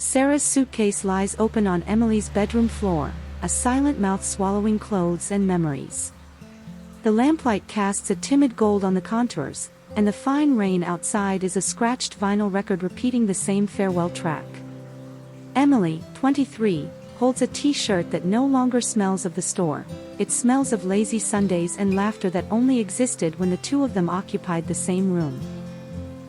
Sarah's suitcase lies open on Emily's bedroom floor, a silent mouth swallowing clothes and memories. The lamplight casts a timid gold on the contours, and the fine rain outside is a scratched vinyl record repeating the same farewell track. Emily, 23, holds a t-shirt that no longer smells of the store. It smells of lazy Sundays and laughter that only existed when the two of them occupied the same room.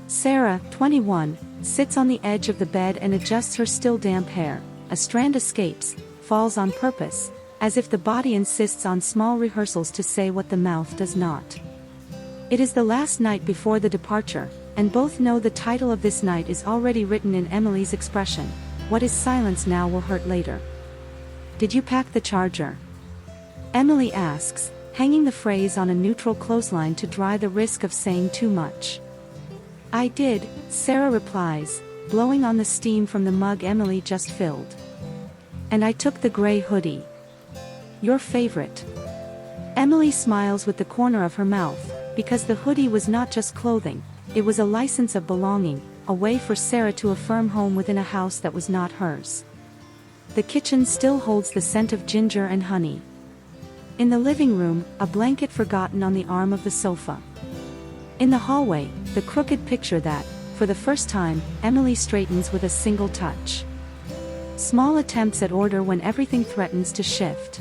Sarah, 21, sits on the edge of the bed and adjusts her still damp hair. A strand escapes, falls on purpose, as if the body insists on small rehearsals to say what the mouth does not. It is the last night before the departure, and both know the title of this night is already written in Emily's expression. What is silence now will hurt later. Did you pack the charger? Emily asks, hanging the phrase on a neutral clothesline to dry the risk of saying too much. I did, Sarah replies, blowing on the steam from the mug Emily just filled. And I took the gray hoodie. Your favorite. Emily smiles with the corner of her mouth, because the hoodie was not just clothing, it was a license of belonging, a way for Sarah to affirm home within a house that was not hers. The kitchen still holds the scent of ginger and honey. In the living room, a blanket forgotten on the arm of the sofa. In the hallway, the crooked picture that, for the first time, Emily straightens with a single touch. Small attempts at order when everything threatens to shift.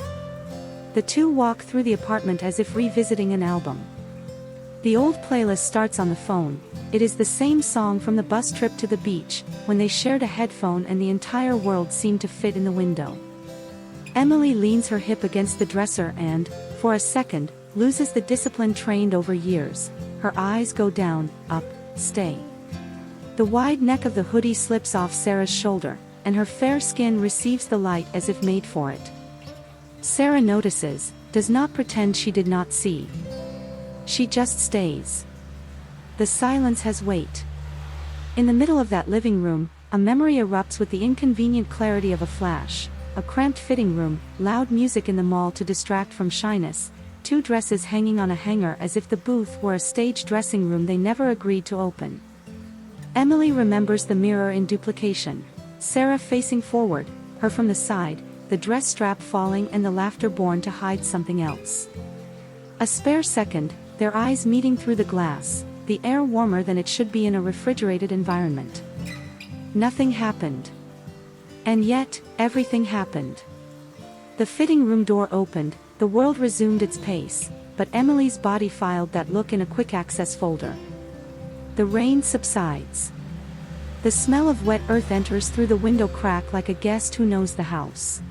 The two walk through the apartment as if revisiting an album. The old playlist starts on the phone. It is the same song from the bus trip to the beach, when they shared a headphone and the entire world seemed to fit in the window. Emily leans her hip against the dresser and, for a second, loses the discipline trained over years. Her eyes go down, up, stay. The wide neck of the hoodie slips off Sarah's shoulder, and her fair skin receives the light as if made for it. Sarah notices, does not pretend she did not see. She just stays. The silence has weight. In the middle of that living room, a memory erupts with the inconvenient clarity of a flash. A cramped fitting room, loud music in the mall to distract from shyness, two dresses hanging on a hanger as if the booth were a stage dressing room they never agreed to open. Emily remembers the mirror in duplication. Sarah facing forward, her from the side, the dress strap falling and the laughter born to hide something else. A spare second, their eyes meeting through the glass, the air warmer than it should be in a refrigerated environment. Nothing happened. And yet, everything happened. The fitting room door opened, the world resumed its pace, but Emily's body filed that look in a quick-access folder. The rain subsides. The smell of wet earth enters through the window crack like a guest who knows the house.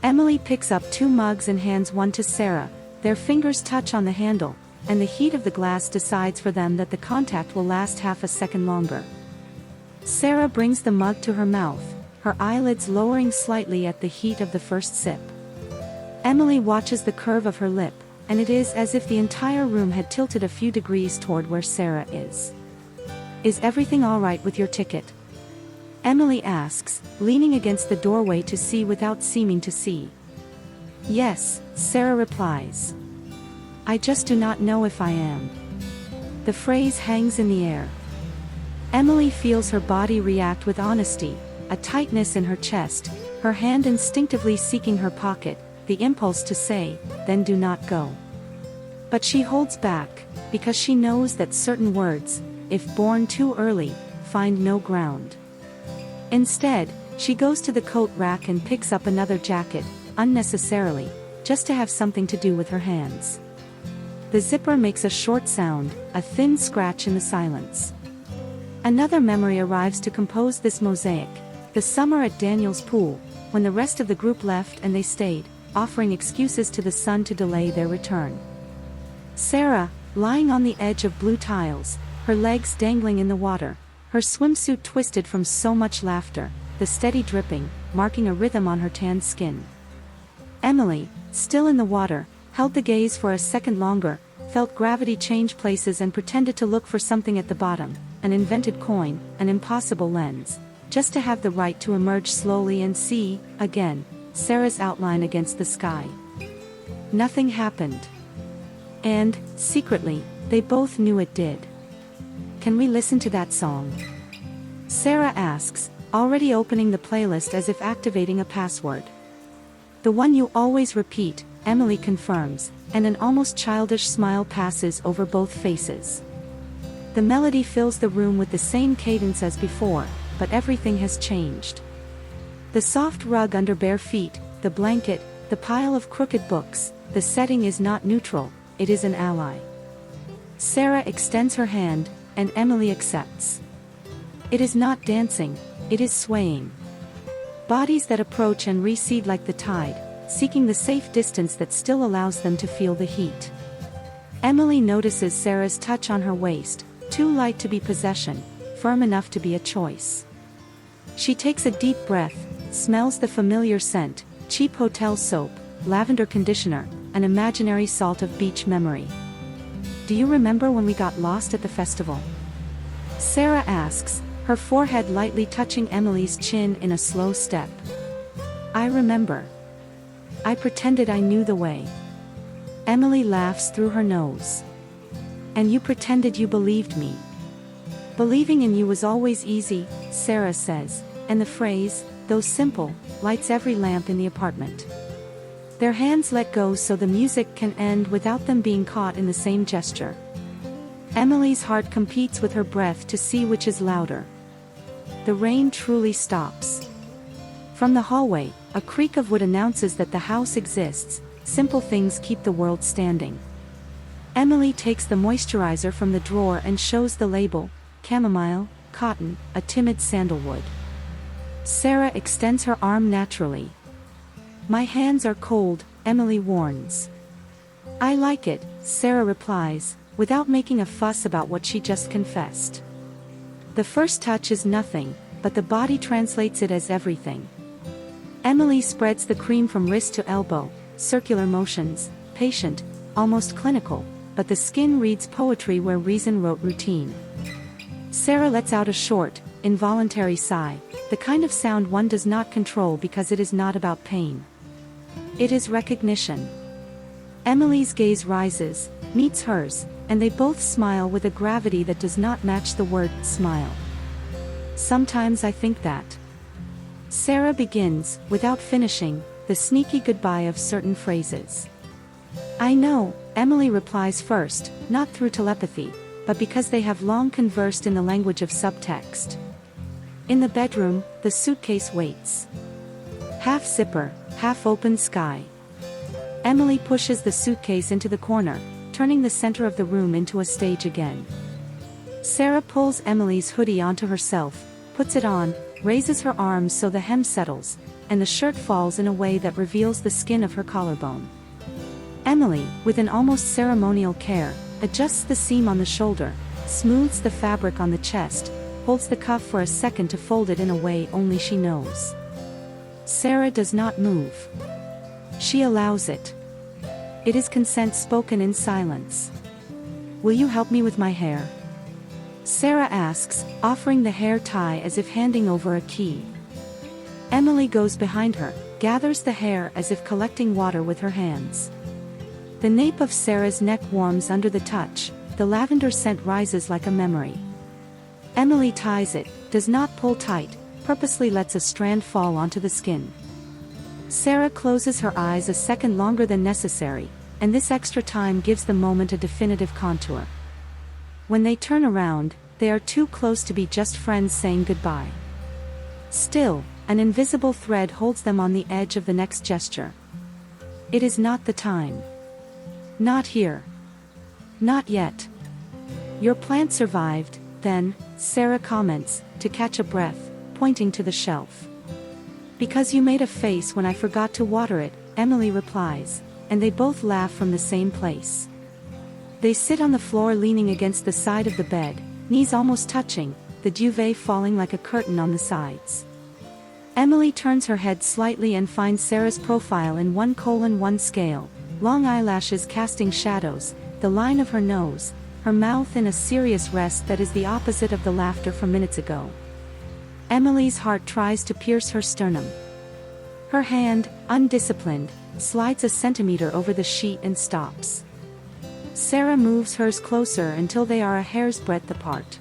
Emily picks up two mugs and hands one to Sarah. Their fingers touch on the handle, and the heat of the glass decides for them that the contact will last half a second longer. Sarah brings the mug to her mouth, her eyelids lowering slightly at the heat of the first sip. Emily watches the curve of her lip, and it is as if the entire room had tilted a few degrees toward where Sarah is. Is everything all right with your ticket? Emily asks, leaning against the doorway to see without seeming to see. Yes, Sarah replies. I just do not know if I am. The phrase hangs in the air. Emily feels her body react with honesty, a tightness in her chest, her hand instinctively seeking her pocket, the impulse to say, then do not go. But she holds back, because she knows that certain words, if born too early, find no ground. Instead, she goes to the coat rack and picks up another jacket, unnecessarily, just to have something to do with her hands. The zipper makes a short sound, a thin scratch in the silence. Another memory arrives to compose this mosaic. The summer at Daniel's pool, when the rest of the group left and they stayed, offering excuses to the sun to delay their return. Sarah, lying on the edge of blue tiles, her legs dangling in the water, her swimsuit twisted from so much laughter, the steady dripping, marking a rhythm on her tanned skin. Emily, still in the water, held the gaze for a second longer, felt gravity change places and pretended to look for something at the bottom, an invented coin, an impossible lens, just to have the right to emerge slowly and see, again, Sarah's outline against the sky. Nothing happened. And, secretly, they both knew it did. Can we listen to that song? Sarah asks, already opening the playlist as if activating a password. "The one you always repeat," Emily confirms, and an almost childish smile passes over both faces. The melody fills the room with the same cadence as before, but everything has changed. The soft rug under bare feet, the blanket, the pile of crooked books, the setting is not neutral, it is an ally. Sarah extends her hand, and Emily accepts. It is not dancing, it is swaying. Bodies that approach and recede like the tide, seeking the safe distance that still allows them to feel the heat. Emily notices Sarah's touch on her waist, too light to be possession, firm enough to be a choice. She takes a deep breath, smells the familiar scent, cheap hotel soap, lavender conditioner, an imaginary salt of beach memory. "Do you remember when we got lost at the festival?" Sarah asks, her forehead lightly touching Emily's chin in a slow step. "I remember. I pretended I knew the way." Emily laughs through her nose. "And you pretended you believed me." "Believing in you was always easy," Sarah says, and the phrase, though simple, lights every lamp in the apartment. Their hands let go so the music can end without them being caught in the same gesture. Emily's heart competes with her breath to see which is louder. The rain truly stops. From the hallway, a creak of wood announces that the house exists. Simple things keep the world standing. Emily takes the moisturizer from the drawer and shows the label, chamomile, cotton, a timid sandalwood. Sarah extends her arm naturally. "My hands are cold," Emily warns. "I like it," Sarah replies, without making a fuss about what she just confessed. The first touch is nothing, but the body translates it as everything. Emily spreads the cream from wrist to elbow, circular motions, patient, almost clinical, but the skin reads poetry where reason wrote routine. Sarah lets out a short, involuntary sigh, the kind of sound one does not control because it is not about pain. It is recognition. Emily's gaze rises, meets hers, and they both smile with a gravity that does not match the word smile. "Sometimes I think that." Sarah begins, without finishing, the sneaky goodbye of certain phrases. "I know," Emily replies first, not through telepathy, but because they have long conversed in the language of subtext. In the bedroom, the suitcase waits. Half zipper, half open sky. Emily pushes the suitcase into the corner, turning the center of the room into a stage again. Sarah pulls Emily's hoodie onto herself, puts it on, raises her arms so the hem settles, and the shirt falls in a way that reveals the skin of her collarbone. Emily, with an almost ceremonial care, adjusts the seam on the shoulder, smooths the fabric on the chest, holds the cuff for a second to fold it in a way only she knows. Sarah does not move. She allows it. It is consent spoken in silence. "Will you help me with my hair?" Sarah asks, offering the hair tie as if handing over a key. Emily goes behind her, gathers the hair as if collecting water with her hands. The nape of Sarah's neck warms under the touch, the lavender scent rises like a memory. Emily ties it, does not pull tight, purposely lets a strand fall onto the skin. Sarah closes her eyes a second longer than necessary, and this extra time gives the moment a definitive contour. When they turn around, they are too close to be just friends saying goodbye. Still, an invisible thread holds them on the edge of the next gesture. It is not the time. Not here. Not yet. Your plant survived, then, Sarah comments, to catch a breath, pointing to the shelf. Because you made a face when I forgot to water it, Emily replies, and they both laugh from the same place. They sit on the floor leaning against the side of the bed, knees almost touching, the duvet falling like a curtain on the sides. Emily turns her head slightly and finds Sarah's profile in 1:1 scale, long eyelashes casting shadows, the line of her nose, her mouth in a serious rest that is the opposite of the laughter from minutes ago. Emily's heart tries to pierce her sternum. Her hand, undisciplined, slides a centimeter over the sheet and stops. Sarah moves hers closer until they are a hair's breadth apart.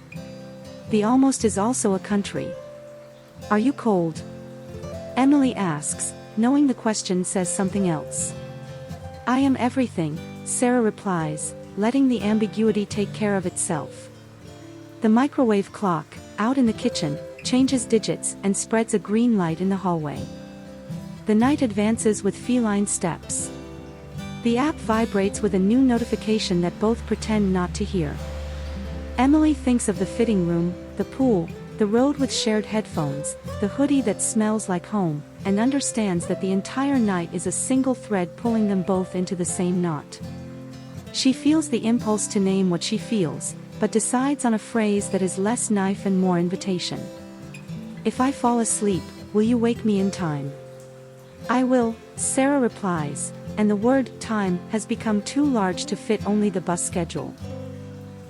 The almost is also a country. Are you cold? Emily asks, knowing the question says something else. I am everything, Sarah replies, letting the ambiguity take care of itself. The microwave clock, out in the kitchen, changes digits and spreads a green light in the hallway. The night advances with feline steps. The app vibrates with a new notification that both pretend not to hear. Emily thinks of the fitting room, the pool, the road with shared headphones, the hoodie that smells like home, and understands that the entire night is a single thread pulling them both into the same knot. She feels the impulse to name what she feels, but decides on a phrase that is less knife and more invitation. If I fall asleep, will you wake me in time? I will, Sarah replies, and the word time has become too large to fit only the bus schedule.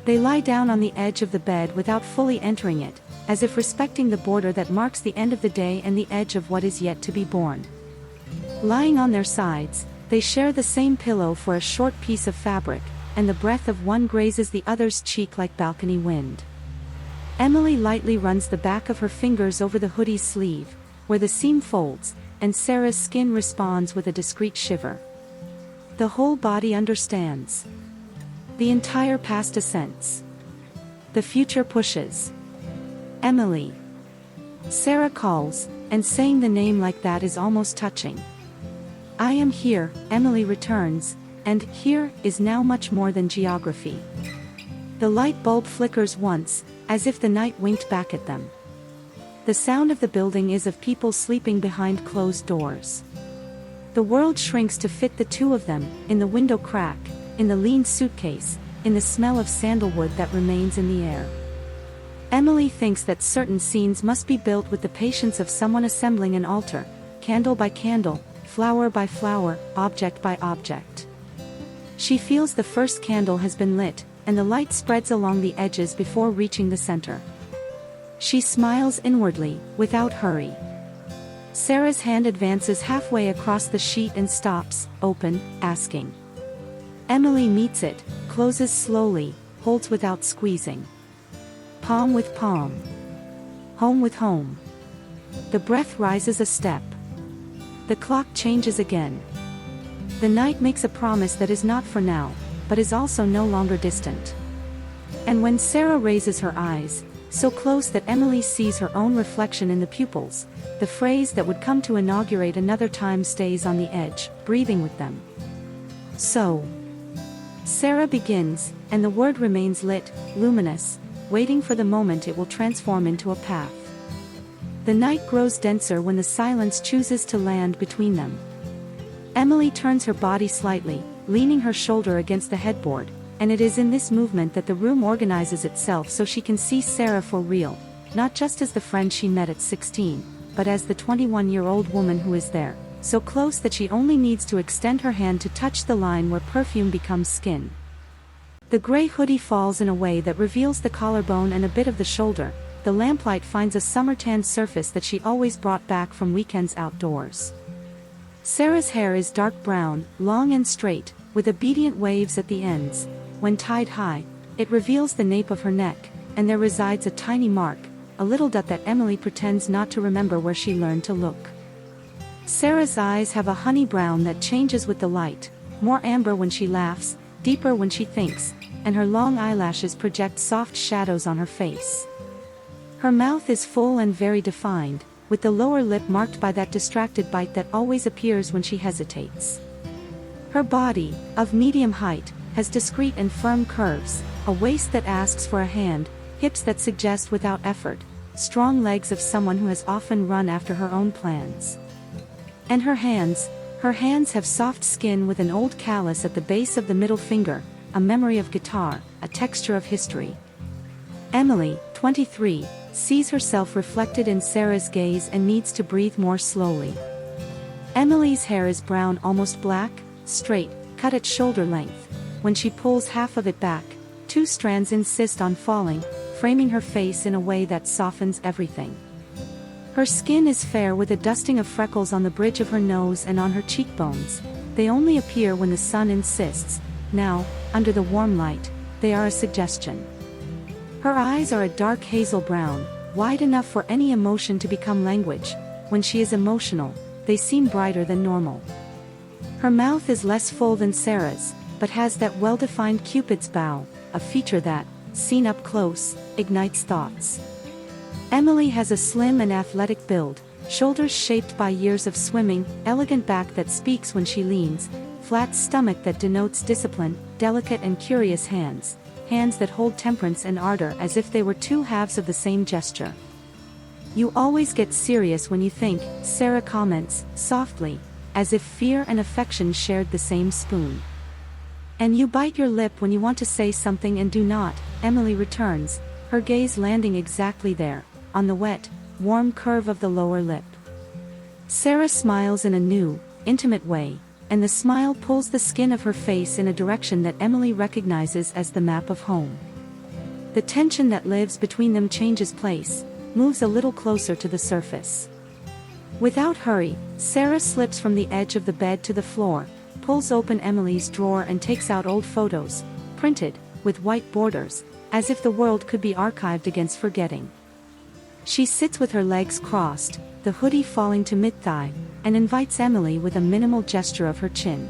They lie down on the edge of the bed without fully entering it, as if respecting the border that marks the end of the day and the edge of what is yet to be born. Lying on their sides, they share the same pillow for a short piece of fabric, and the breath of one grazes the other's cheek like balcony wind. Emily lightly runs the back of her fingers over the hoodie's sleeve, where the seam folds, and Sarah's skin responds with a discreet shiver. The whole body understands. The entire past assents. The future pushes. Emily. Sarah calls, and saying the name like that is almost touching. I am here, Emily returns, and here is now much more than geography. The light bulb flickers once, as if the night winked back at them. The sound of the building is of people sleeping behind closed doors. The world shrinks to fit the two of them, in the window crack, in the lean suitcase, in the smell of sandalwood that remains in the air. Emily thinks that certain scenes must be built with the patience of someone assembling an altar, candle by candle, flower by flower, object by object. She feels the first candle has been lit, and the light spreads along the edges before reaching the center. She smiles inwardly, without hurry. Sarah's hand advances halfway across the sheet and stops, open, asking. Emily meets it, closes slowly, holds without squeezing. Palm with palm. Home with home. The breath rises a step. The clock changes again. The night makes a promise that is not for now, but is also no longer distant. And when Sarah raises her eyes, so close that Emily sees her own reflection in the pupils, the phrase that would come to inaugurate another time stays on the edge, breathing with them. So. Sarah begins, and the word remains lit, luminous, waiting for the moment it will transform into a path. The night grows denser when the silence chooses to land between them. Emily turns her body slightly, leaning her shoulder against the headboard, and it is in this movement that the room organizes itself so she can see Sarah for real, not just as the friend she met at 16, but as the 21-year-old woman who is there, so close that she only needs to extend her hand to touch the line where perfume becomes skin. The gray hoodie falls in a way that reveals the collarbone and a bit of the shoulder. The lamplight finds a summer-tanned surface that she always brought back from weekends outdoors. Sarah's hair is dark brown, long and straight, with obedient waves at the ends. When tied high, it reveals the nape of her neck, and there resides a tiny mark, a little dot that Emily pretends not to remember where she learned to look. Sarah's eyes have a honey brown that changes with the light, more amber when she laughs, deeper when she thinks, and her long eyelashes project soft shadows on her face. Her mouth is full and very defined, with the lower lip marked by that distracted bite that always appears when she hesitates. Her body, of medium height, has discreet and firm curves, a waist that asks for a hand, hips that suggest without effort, strong legs of someone who has often run after her own plans. And her hands have soft skin with an old callus at the base of the middle finger, a memory of guitar, a texture of history. Emily, 23, sees herself reflected in Sarah's gaze and needs to breathe more slowly. Emily's hair is brown, almost black, straight, cut at shoulder length. When she pulls half of it back, two strands insist on falling, framing her face in a way that softens everything. Her skin is fair with a dusting of freckles on the bridge of her nose and on her cheekbones. They only appear when the sun insists. Now, under the warm light, they are a suggestion. Her eyes are a dark hazel brown, wide enough for any emotion to become language. When she is emotional, they seem brighter than normal. Her mouth is less full than Sarah's, but has that well-defined Cupid's bow, a feature that, seen up close, ignites thoughts. Emily has a slim and athletic build, shoulders shaped by years of swimming, elegant back that speaks when she leans, flat stomach that denotes discipline, delicate and curious hands that hold temperance and ardor as if they were two halves of the same gesture. "You always get serious when you think," Sarah comments, softly, as if fear and affection shared the same spoon. "And you bite your lip when you want to say something and do not," Emily returns, her gaze landing exactly there, on the wet, warm curve of the lower lip. Sarah smiles in a new, intimate way, and the smile pulls the skin of her face in a direction that Emily recognizes as the map of home. The tension that lives between them changes place, moves a little closer to the surface. Without hurry, Sarah slips from the edge of the bed to the floor, pulls open Emily's drawer and takes out old photos, printed, with white borders, as if the world could be archived against forgetting. She sits with her legs crossed, the hoodie falling to mid-thigh, and invites Emily with a minimal gesture of her chin.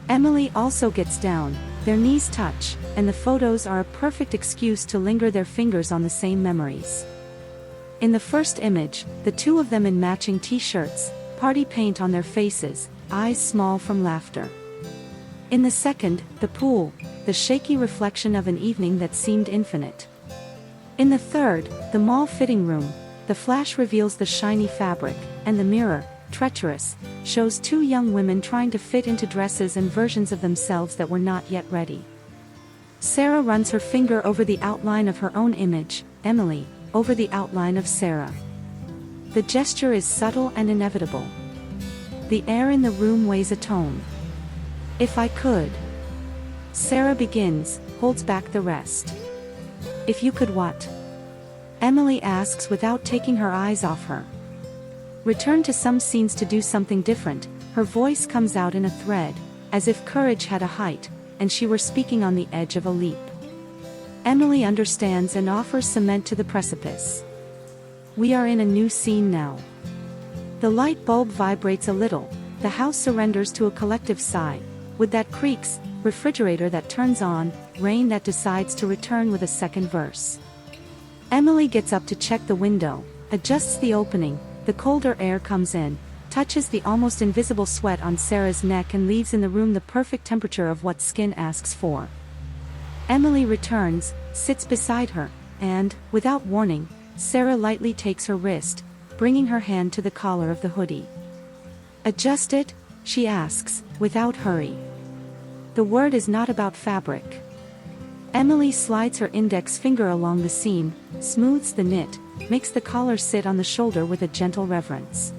Emily also gets down, their knees touch, and the photos are a perfect excuse to linger their fingers on the same memories. In the first image, the two of them in matching t-shirts, party paint on their faces, eyes small from laughter. In the second, the pool, the shaky reflection of an evening that seemed infinite. In the third, the mall fitting room, the flash reveals the shiny fabric, and the mirror, treacherous, shows two young women trying to fit into dresses and versions of themselves that were not yet ready. Sarah runs her finger over the outline of her own image, Emily, over the outline of Sarah. The gesture is subtle and inevitable. The air in the room weighs a tone. "If I could." Sarah begins, holds back the rest. "If you could what?" Emily asks without taking her eyes off her. "Return to some scenes to do something different." Her voice comes out in a thread, as if courage had a height, and she were speaking on the edge of a leap. Emily understands and offers cement to the precipice. "We are in a new scene now." The light bulb vibrates a little, the house surrenders to a collective sigh, wood that creaks, refrigerator that turns on, rain that decides to return with a second verse. Emily gets up to check the window, adjusts the opening, the colder air comes in, touches the almost invisible sweat on Sarah's neck and leaves in the room the perfect temperature of what skin asks for. Emily returns, sits beside her, and, without warning, Sarah lightly takes her wrist, bringing her hand to the collar of the hoodie. "Adjust it?" she asks, without hurry. The word is not about fabric. Emily slides her index finger along the seam, smooths the knit, makes the collar sit on the shoulder with a gentle reverence.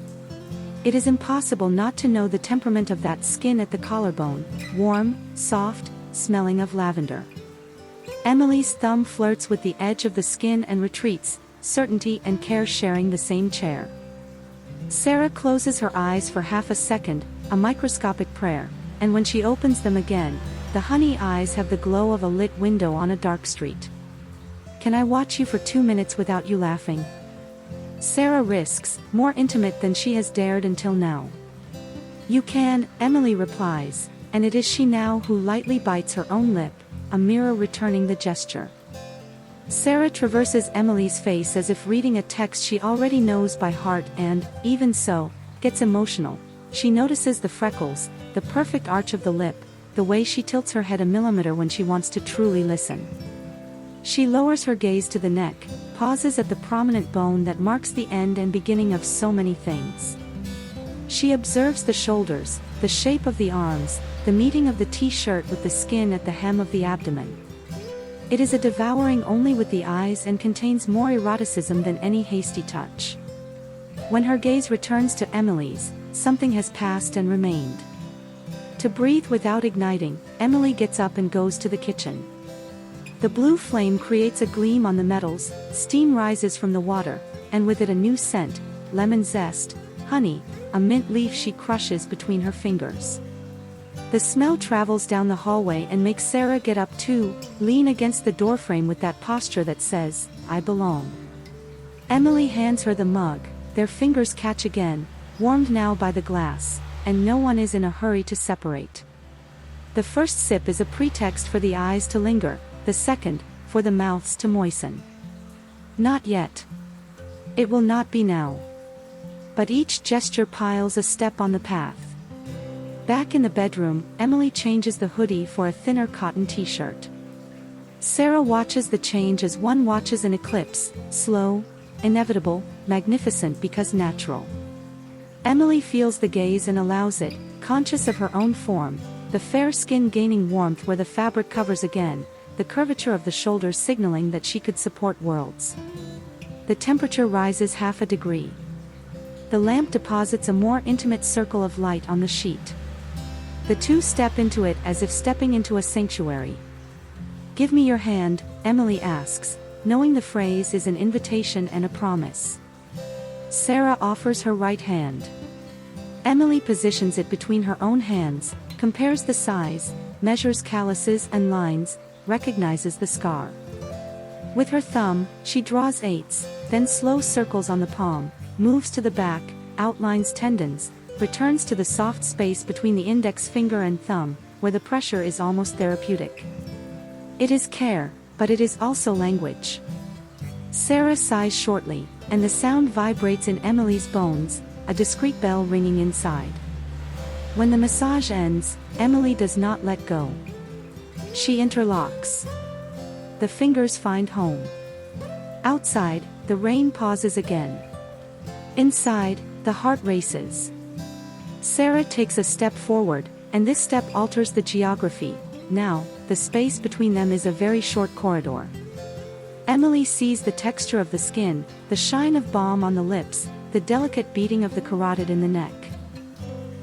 It is impossible not to know the temperament of that skin at the collarbone, warm, soft, smelling of lavender. Emily's thumb flirts with the edge of the skin and retreats, certainty and care sharing the same chair. Sarah closes her eyes for half a second, a microscopic prayer, and when she opens them again, the honey eyes have the glow of a lit window on a dark street. "Can I watch you for 2 minutes without you laughing?" Sarah risks, more intimate than she has dared until now. "You can," Emily replies, and it is she now who lightly bites her own lip, a mirror returning the gesture. Sarah traverses Emily's face as if reading a text she already knows by heart and, even so, gets emotional. She notices the freckles, the perfect arch of the lip, the way she tilts her head a millimeter when she wants to truly listen. She lowers her gaze to the neck, pauses at the prominent bone that marks the end and beginning of so many things. She observes the shoulders, the shape of the arms, the meeting of the t-shirt with the skin at the hem of the abdomen. It is a devouring only with the eyes and contains more eroticism than any hasty touch. When her gaze returns to Emily's, something has passed and remained. To breathe without igniting, Emily gets up and goes to the kitchen. The blue flame creates a gleam on the metals, steam rises from the water, and with it a new scent, lemon zest, honey, a mint leaf she crushes between her fingers. The smell travels down the hallway and makes Sarah get up too, lean against the doorframe with that posture that says, "I belong." Emily hands her the mug, their fingers catch again, warmed now by the glass, and no one is in a hurry to separate. The first sip is a pretext for the eyes to linger, the second, for the mouths to moisten. Not yet. It will not be now. But each gesture piles a step on the path. Back in the bedroom, Emily changes the hoodie for a thinner cotton t-shirt. Sarah watches the change as one watches an eclipse, slow, inevitable, magnificent because natural. Emily feels the gaze and allows it, conscious of her own form, the fair skin gaining warmth where the fabric covers again, the curvature of the shoulders signaling that she could support worlds. The temperature rises half a degree. The lamp deposits a more intimate circle of light on the sheet. The two step into it as if stepping into a sanctuary. "Give me your hand," Emily asks, knowing the phrase is an invitation and a promise. Sarah offers her right hand. Emily positions it between her own hands, compares the size, measures calluses and lines, recognizes the scar. With her thumb, she draws eights, then slow circles on the palm, moves to the back, outlines tendons, returns to the soft space between the index finger and thumb, where the pressure is almost therapeutic. It is care, but it is also language. Sarah sighs shortly, and the sound vibrates in Emily's bones, a discreet bell ringing inside. When the massage ends, Emily does not let go. She interlocks. The fingers find home. Outside, the rain pauses again. Inside, the heart races. Sarah takes a step forward, and this step alters the geography. Now, the space between them is a very short corridor. Emily sees the texture of the skin, the shine of balm on the lips, the delicate beating of the carotid in the neck.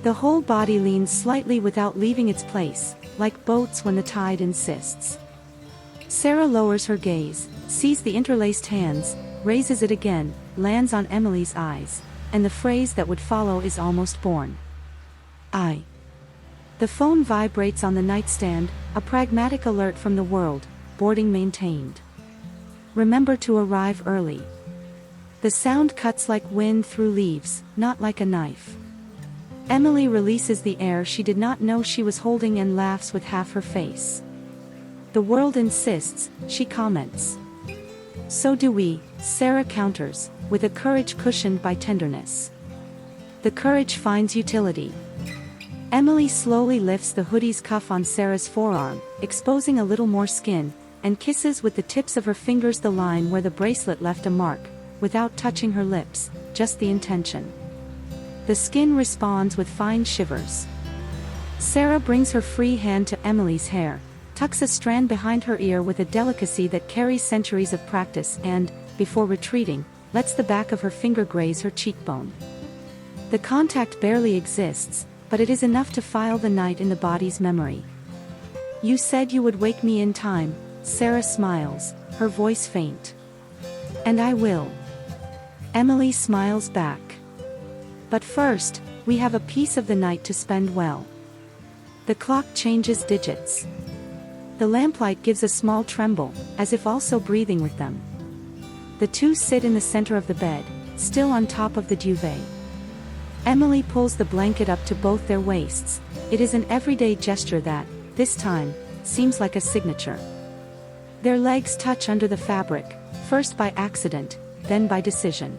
The whole body leans slightly without leaving its place, like boats when the tide insists. Sarah lowers her gaze, sees the interlaced hands, raises it again, lands on Emily's eyes, and the phrase that would follow is almost born. "I." The phone vibrates on the nightstand, a pragmatic alert from the world, boarding maintained. Remember to arrive early. The sound cuts like wind through leaves, not like a knife. Emily releases the air she did not know she was holding and laughs with half her face. "The world insists," she comments. "So do we," Sarah counters, with a courage cushioned by tenderness. The courage finds utility. Emily slowly lifts the hoodie's cuff on Sarah's forearm, exposing a little more skin, and kisses with the tips of her fingers the line where the bracelet left a mark, without touching her lips, just the intention. The skin responds with fine shivers. Sarah brings her free hand to Emily's hair, tucks a strand behind her ear with a delicacy that carries centuries of practice and, before retreating, lets the back of her finger graze her cheekbone. The contact barely exists, but it is enough to file the night in the body's memory. "You said you would wake me in time," Sarah smiles, her voice faint. "And I will." Emily smiles back. "But first, we have a piece of the night to spend well." The clock changes digits. The lamplight gives a small tremble, as if also breathing with them. The two sit in the center of the bed, still on top of the duvet. Emily pulls the blanket up to both their waists. It is an everyday gesture that, this time, seems like a signature. Their legs touch under the fabric, first by accident, then by decision.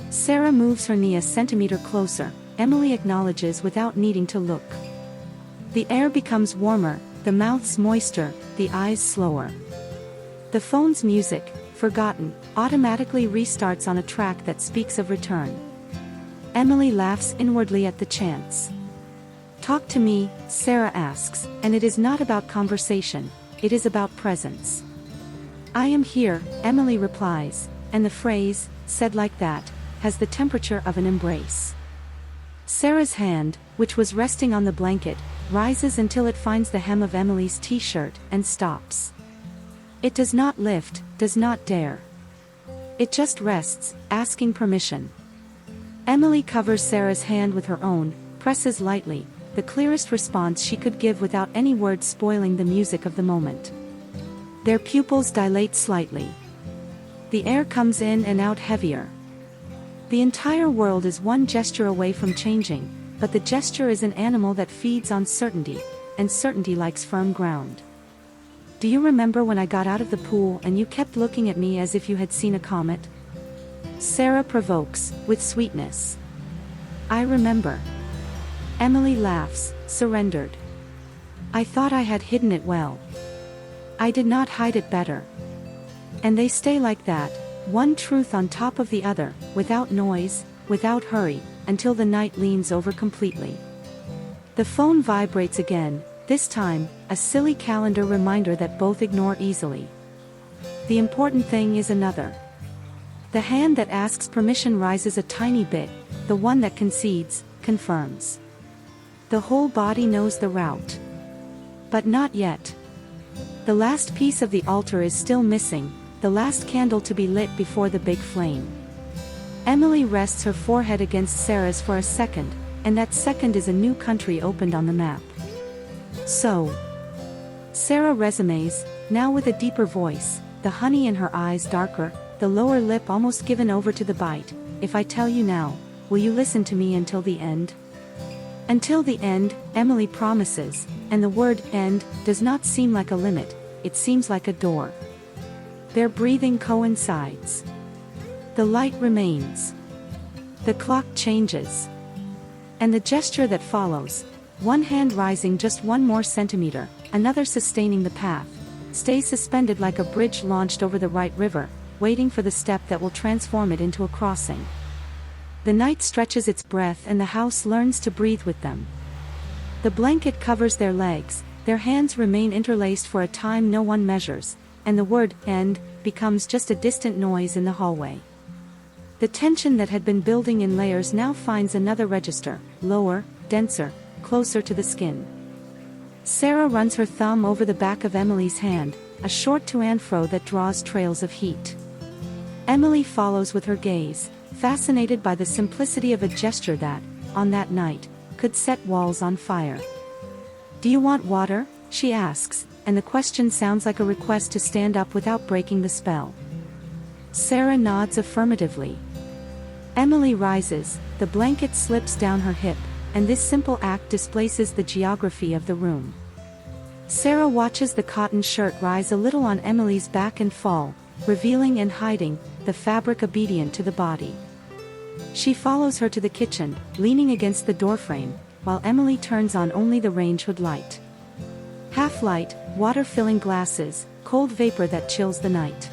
Sarah moves her knee a centimeter closer, Emily acknowledges without needing to look. The air becomes warmer, the mouths moister, the eyes slower. The phone's music, forgotten, automatically restarts on a track that speaks of return. Emily laughs inwardly at the chance. "Talk to me," Sarah asks, and it is not about conversation, it is about presence. "I am here," Emily replies, and the phrase, said like that, has the temperature of an embrace. Sarah's hand, which was resting on the blanket, rises until it finds the hem of Emily's t-shirt and stops. It does not lift, does not dare. It just rests, asking permission. Emily covers Sarah's hand with her own, presses lightly, the clearest response she could give without any words spoiling the music of the moment. Their pupils dilate slightly. The air comes in and out heavier. The entire world is one gesture away from changing, but the gesture is an animal that feeds on certainty, and certainty likes firm ground. Do you remember when I got out of the pool and you kept looking at me as if you had seen a comet? Sarah provokes, with sweetness. I remember. Emily laughs, surrendered. I thought I had hidden it well. I did not hide it better. And they stay like that, one truth on top of the other, without noise, without hurry, until the night leans over completely. The phone vibrates again, this time, a silly calendar reminder that both ignore easily. The important thing is another. The hand that asks permission rises a tiny bit, the one that concedes, confirms. The whole body knows the route. But not yet. The last piece of the altar is still missing, the last candle to be lit before the big flame. Emily rests her forehead against Sarah's for a second, and that second is a new country opened on the map. So. Sarah resumes, now with a deeper voice, the honey in her eyes darker, the lower lip almost given over to the bite. If I tell you now, will you listen to me until the end? Until the end, Emily promises, and the word end does not seem like a limit, it seems like a door. Their breathing coincides. The light remains. The clock changes. And the gesture that follows, one hand rising just 1 more centimeter, another sustaining the path, stays suspended like a bridge launched over the right river, waiting for the step that will transform it into a crossing. The night stretches its breath and the house learns to breathe with them. The blanket covers their legs, their hands remain interlaced for a time no one measures, and the word end becomes just a distant noise in the hallway. The tension that had been building in layers now finds another register, lower, denser, closer to the skin. Sarah runs her thumb over the back of Emily's hand, a short to and fro that draws trails of heat. Emily follows with her gaze, fascinated by the simplicity of a gesture that, on that night, could set walls on fire. Do you want water? She asks, and the question sounds like a request to stand up without breaking the spell. Sarah nods affirmatively. Emily rises, the blanket slips down her hip, and this simple act displaces the geography of the room. Sarah watches the cotton shirt rise a little on Emily's back and fall, revealing and hiding, the fabric obedient to the body. She follows her to the kitchen, leaning against the doorframe, while Emily turns on only the range hood light. Half light, water filling glasses, cold vapor that chills the night.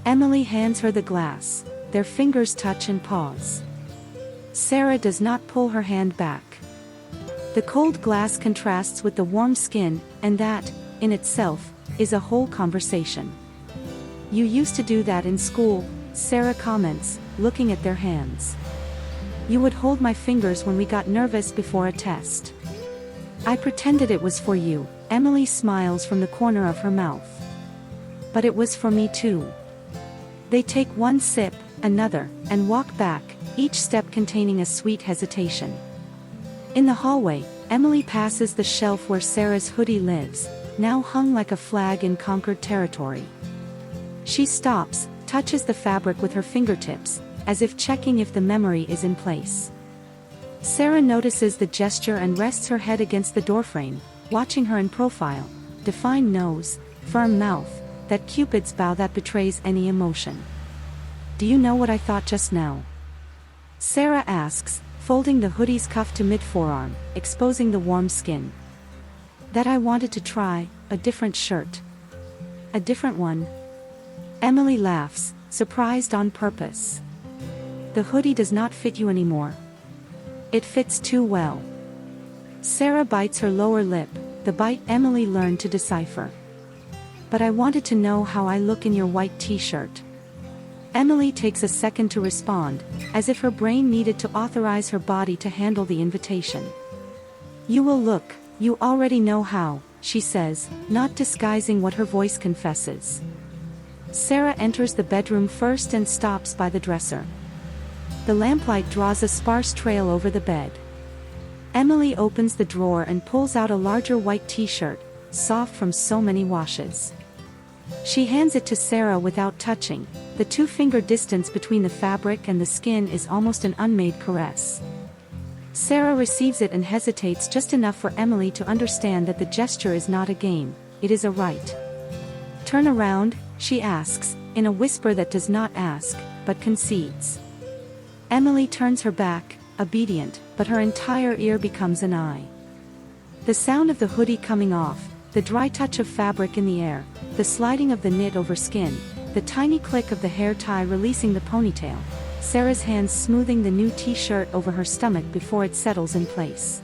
Emily hands her the glass, their fingers touch and pause. Sarah does not pull her hand back. The cold glass contrasts with the warm skin, and that, in itself, is a whole conversation. You used to do that in school, Sarah comments, looking at their hands. You would hold my fingers when we got nervous before a test. I pretended it was for you, Emily smiles from the corner of her mouth. But it was for me too. They take one sip, another, and walk back, each step containing a sweet hesitation. In the hallway, Emily passes the shelf where Sarah's hoodie lives, now hung like a flag in conquered territory. She stops, touches the fabric with her fingertips, as if checking if the memory is in place. Sarah notices the gesture and rests her head against the doorframe, watching her in profile, defined nose, firm mouth, that Cupid's bow that betrays any emotion. Do you know what I thought just now? Sarah asks, folding the hoodie's cuff to mid-forearm, exposing the warm skin. That I wanted to try a different shirt. A different one. Emily laughs, surprised on purpose. The hoodie does not fit you anymore. It fits too well. Sarah bites her lower lip, the bite Emily learned to decipher. But I wanted to know how I look in your white t-shirt. Emily takes a second to respond, as if her brain needed to authorize her body to handle the invitation. You will look, you already know how, she says, not disguising what her voice confesses. Sarah enters the bedroom first and stops by the dresser. The lamplight draws a sparse trail over the bed. Emily opens the drawer and pulls out a larger white t-shirt, soft from so many washes. She hands it to Sarah without touching. The 2-finger distance between the fabric and the skin is almost an unmade caress. Sarah receives it and hesitates just enough for Emily to understand that the gesture is not a game, it is a right. "Turn around," she asks, in a whisper that does not ask, but concedes. Emily turns her back, obedient, but her entire ear becomes an eye. The sound of the hoodie coming off, the dry touch of fabric in the air, the sliding of the knit over skin, the tiny click of the hair tie releasing the ponytail, Sarah's hands smoothing the new t-shirt over her stomach before it settles in place.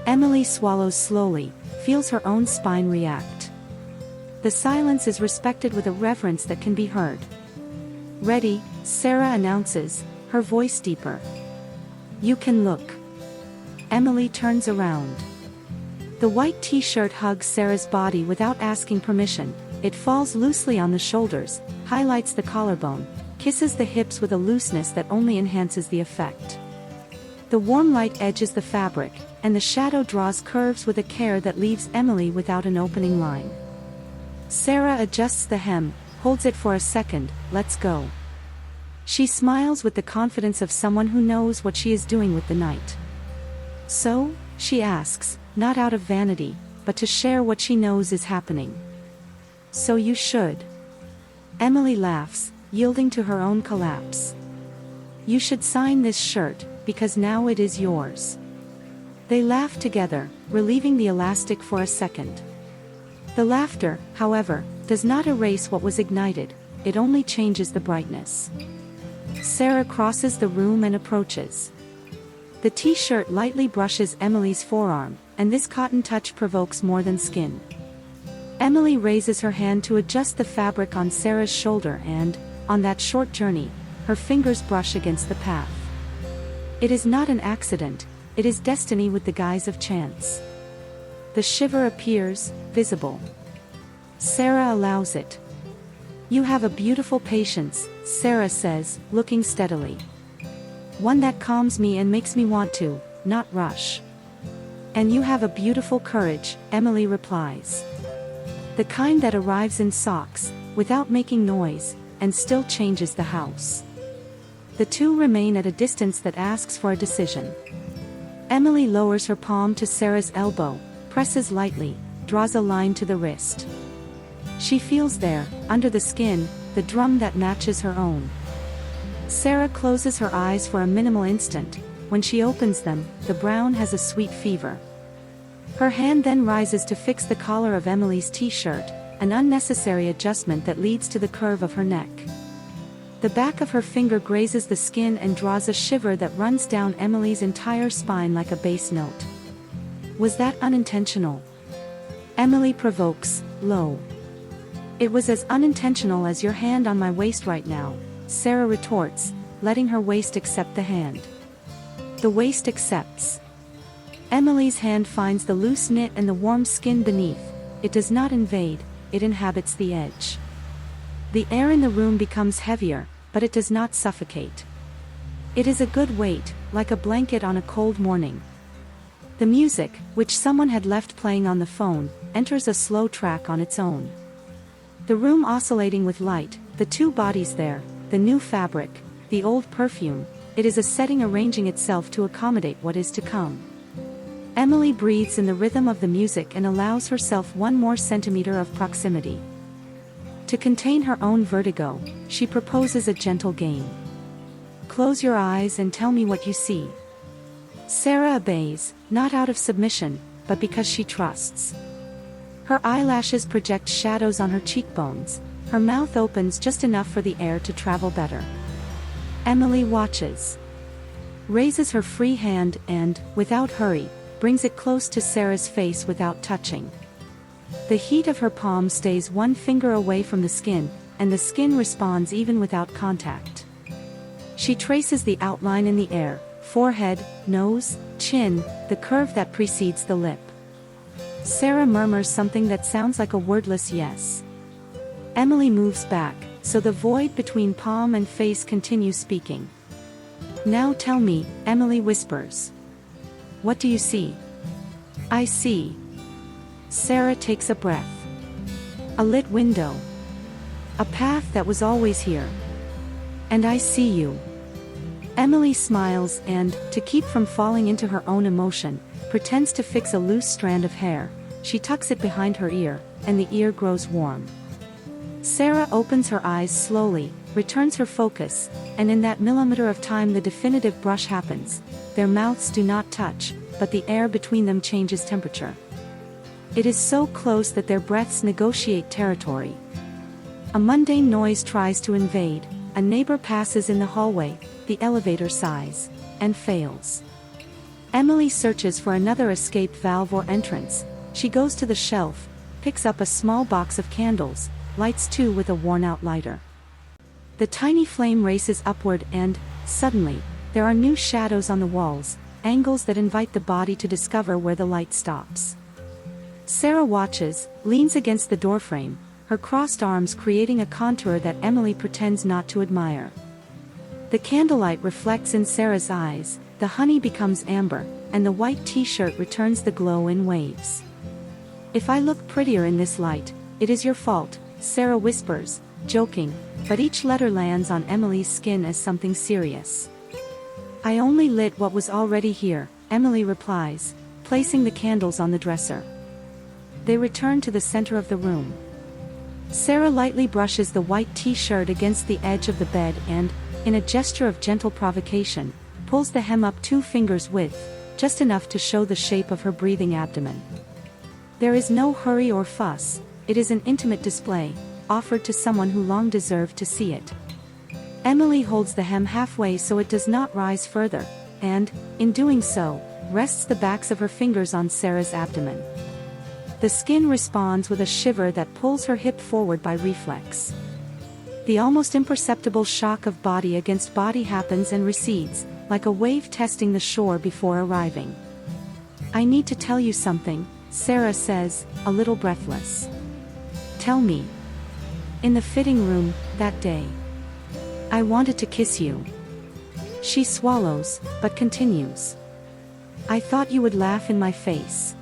Emily swallows slowly, feels her own spine react. The silence is respected with a reverence that can be heard. "Ready," Sarah announces, her voice deeper. "You can look." Emily turns around. The white t-shirt hugs Sarah's body without asking permission. It falls loosely on the shoulders, highlights the collarbone, kisses the hips with a looseness that only enhances the effect. The warm light edges the fabric, and the shadow draws curves with a care that leaves Emily without an opening line. Sarah adjusts the hem, holds it for a second, "Let's go." She smiles with the confidence of someone who knows what she is doing with the night. "So?" she asks, not out of vanity, but to share what she knows is happening. "So you should." Emily laughs, yielding to her own collapse. "You should sign this shirt, because now it is yours." They laugh together, relieving the elastic for a second. The laughter, however, does not erase what was ignited, it only changes the brightness. Sarah crosses the room and approaches. The t-shirt lightly brushes Emily's forearm, and this cotton touch provokes more than skin. Emily raises her hand to adjust the fabric on Sarah's shoulder and, on that short journey, her fingers brush against the path. It is not an accident, it is destiny with the guise of chance. The shiver appears, visible. Sarah allows it. "You have a beautiful patience," Sarah says, looking steadily. "One that calms me and makes me want to, not rush." "And you have a beautiful courage," Emily replies. "The kind that arrives in socks, without making noise, and still changes the house." The two remain at a distance that asks for a decision. Emily lowers her palm to Sarah's elbow, presses lightly, draws a line to the wrist. She feels there, under the skin, the drum that matches her own. Sarah closes her eyes for a minimal instant. When she opens them, the brown has a sweet fever. Her hand then rises to fix the collar of Emily's t-shirt, an unnecessary adjustment that leads to the curve of her neck. The back of her finger grazes the skin and draws a shiver that runs down Emily's entire spine like a bass note. "Was that unintentional?" Emily provokes, low. "It was as unintentional as your hand on my waist right now," Sarah retorts, letting her waist accept the hand. The waist accepts. Emily's hand finds the loose knit and the warm skin beneath. It does not invade, it inhabits the edge. The air in the room becomes heavier, but it does not suffocate. It is a good weight, like a blanket on a cold morning. The music, which someone had left playing on the phone, enters a slow track on its own. The room oscillating with light, the two bodies there, the new fabric, the old perfume, it is a setting arranging itself to accommodate what is to come. Emily breathes in the rhythm of the music and allows herself one more centimeter of proximity. To contain her own vertigo, she proposes a gentle game. "Close your eyes and tell me what you see." Sarah obeys, not out of submission, but because she trusts. Her eyelashes project shadows on her cheekbones, her mouth opens just enough for the air to travel better. Emily watches. Raises her free hand and, without hurry, brings it close to Sarah's face without touching. The heat of her palm stays one finger away from the skin, and the skin responds even without contact. She traces the outline in the air, forehead, nose, chin, the curve that precedes the lip. Sarah murmurs something that sounds like a wordless yes. Emily moves back, so the void between palm and face continues speaking. "Now tell me," Emily whispers. "What do you see?" "I see." Sarah takes a breath. "A lit window," A path that was always here. And I see you. Emily smiles and, to keep from falling into her own emotion, pretends to fix a loose strand of hair. She tucks it behind her ear, and the ear grows warm. Sarah opens her eyes slowly, returns her focus, and in that millimeter of time the definitive brush happens. Their mouths do not touch, but the air between them changes temperature. It is so close that their breaths negotiate territory. A mundane noise tries to invade, a neighbor passes in the hallway, the elevator sighs, and fails. Emily searches for another escape valve or entrance. She goes to the shelf, picks up a small box of candles, lights two with a worn-out lighter. The tiny flame races upward and, suddenly, there are new shadows on the walls, angles that invite the body to discover where the light stops. Sarah watches, leans against the doorframe, her crossed arms creating a contour that Emily pretends not to admire. The candlelight reflects in Sarah's eyes, the honey becomes amber, and the white t-shirt returns the glow in waves. "If I look prettier in this light, it is your fault," Sarah whispers, joking, but each letter lands on Emily's skin as something serious. "I only lit what was already here," Emily replies, placing the candles on the dresser. They return to the center of the room. Sarah lightly brushes the white t-shirt against the edge of the bed and, in a gesture of gentle provocation, pulls the hem up 2 fingers width, just enough to show the shape of her breathing abdomen. There is no hurry or fuss, it is an intimate display, offered to someone who long deserved to see it. Emily holds the hem halfway so it does not rise further, and, in doing so, rests the backs of her fingers on Sarah's abdomen. The skin responds with a shiver that pulls her hip forward by reflex. The almost imperceptible shock of body against body happens and recedes, like a wave testing the shore before arriving. "I need to tell you something," Sarah says, a little breathless. "Tell me." "In the fitting room, that day. I wanted to kiss you." She swallows, but continues. "I thought you would laugh in my face."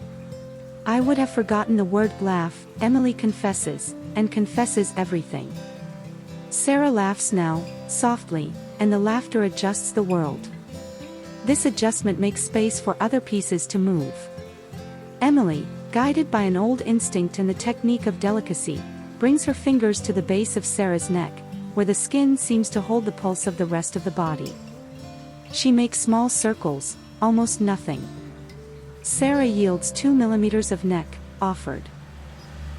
"I would have forgotten the word laugh," Emily confesses, and confesses everything. Sarah laughs now, softly, and the laughter adjusts the world. This adjustment makes space for other pieces to move. Emily, guided by an old instinct and the technique of delicacy, brings her fingers to the base of Sarah's neck, where the skin seems to hold the pulse of the rest of the body. She makes small circles, almost nothing. Sarah yields 2 millimeters of neck, offered.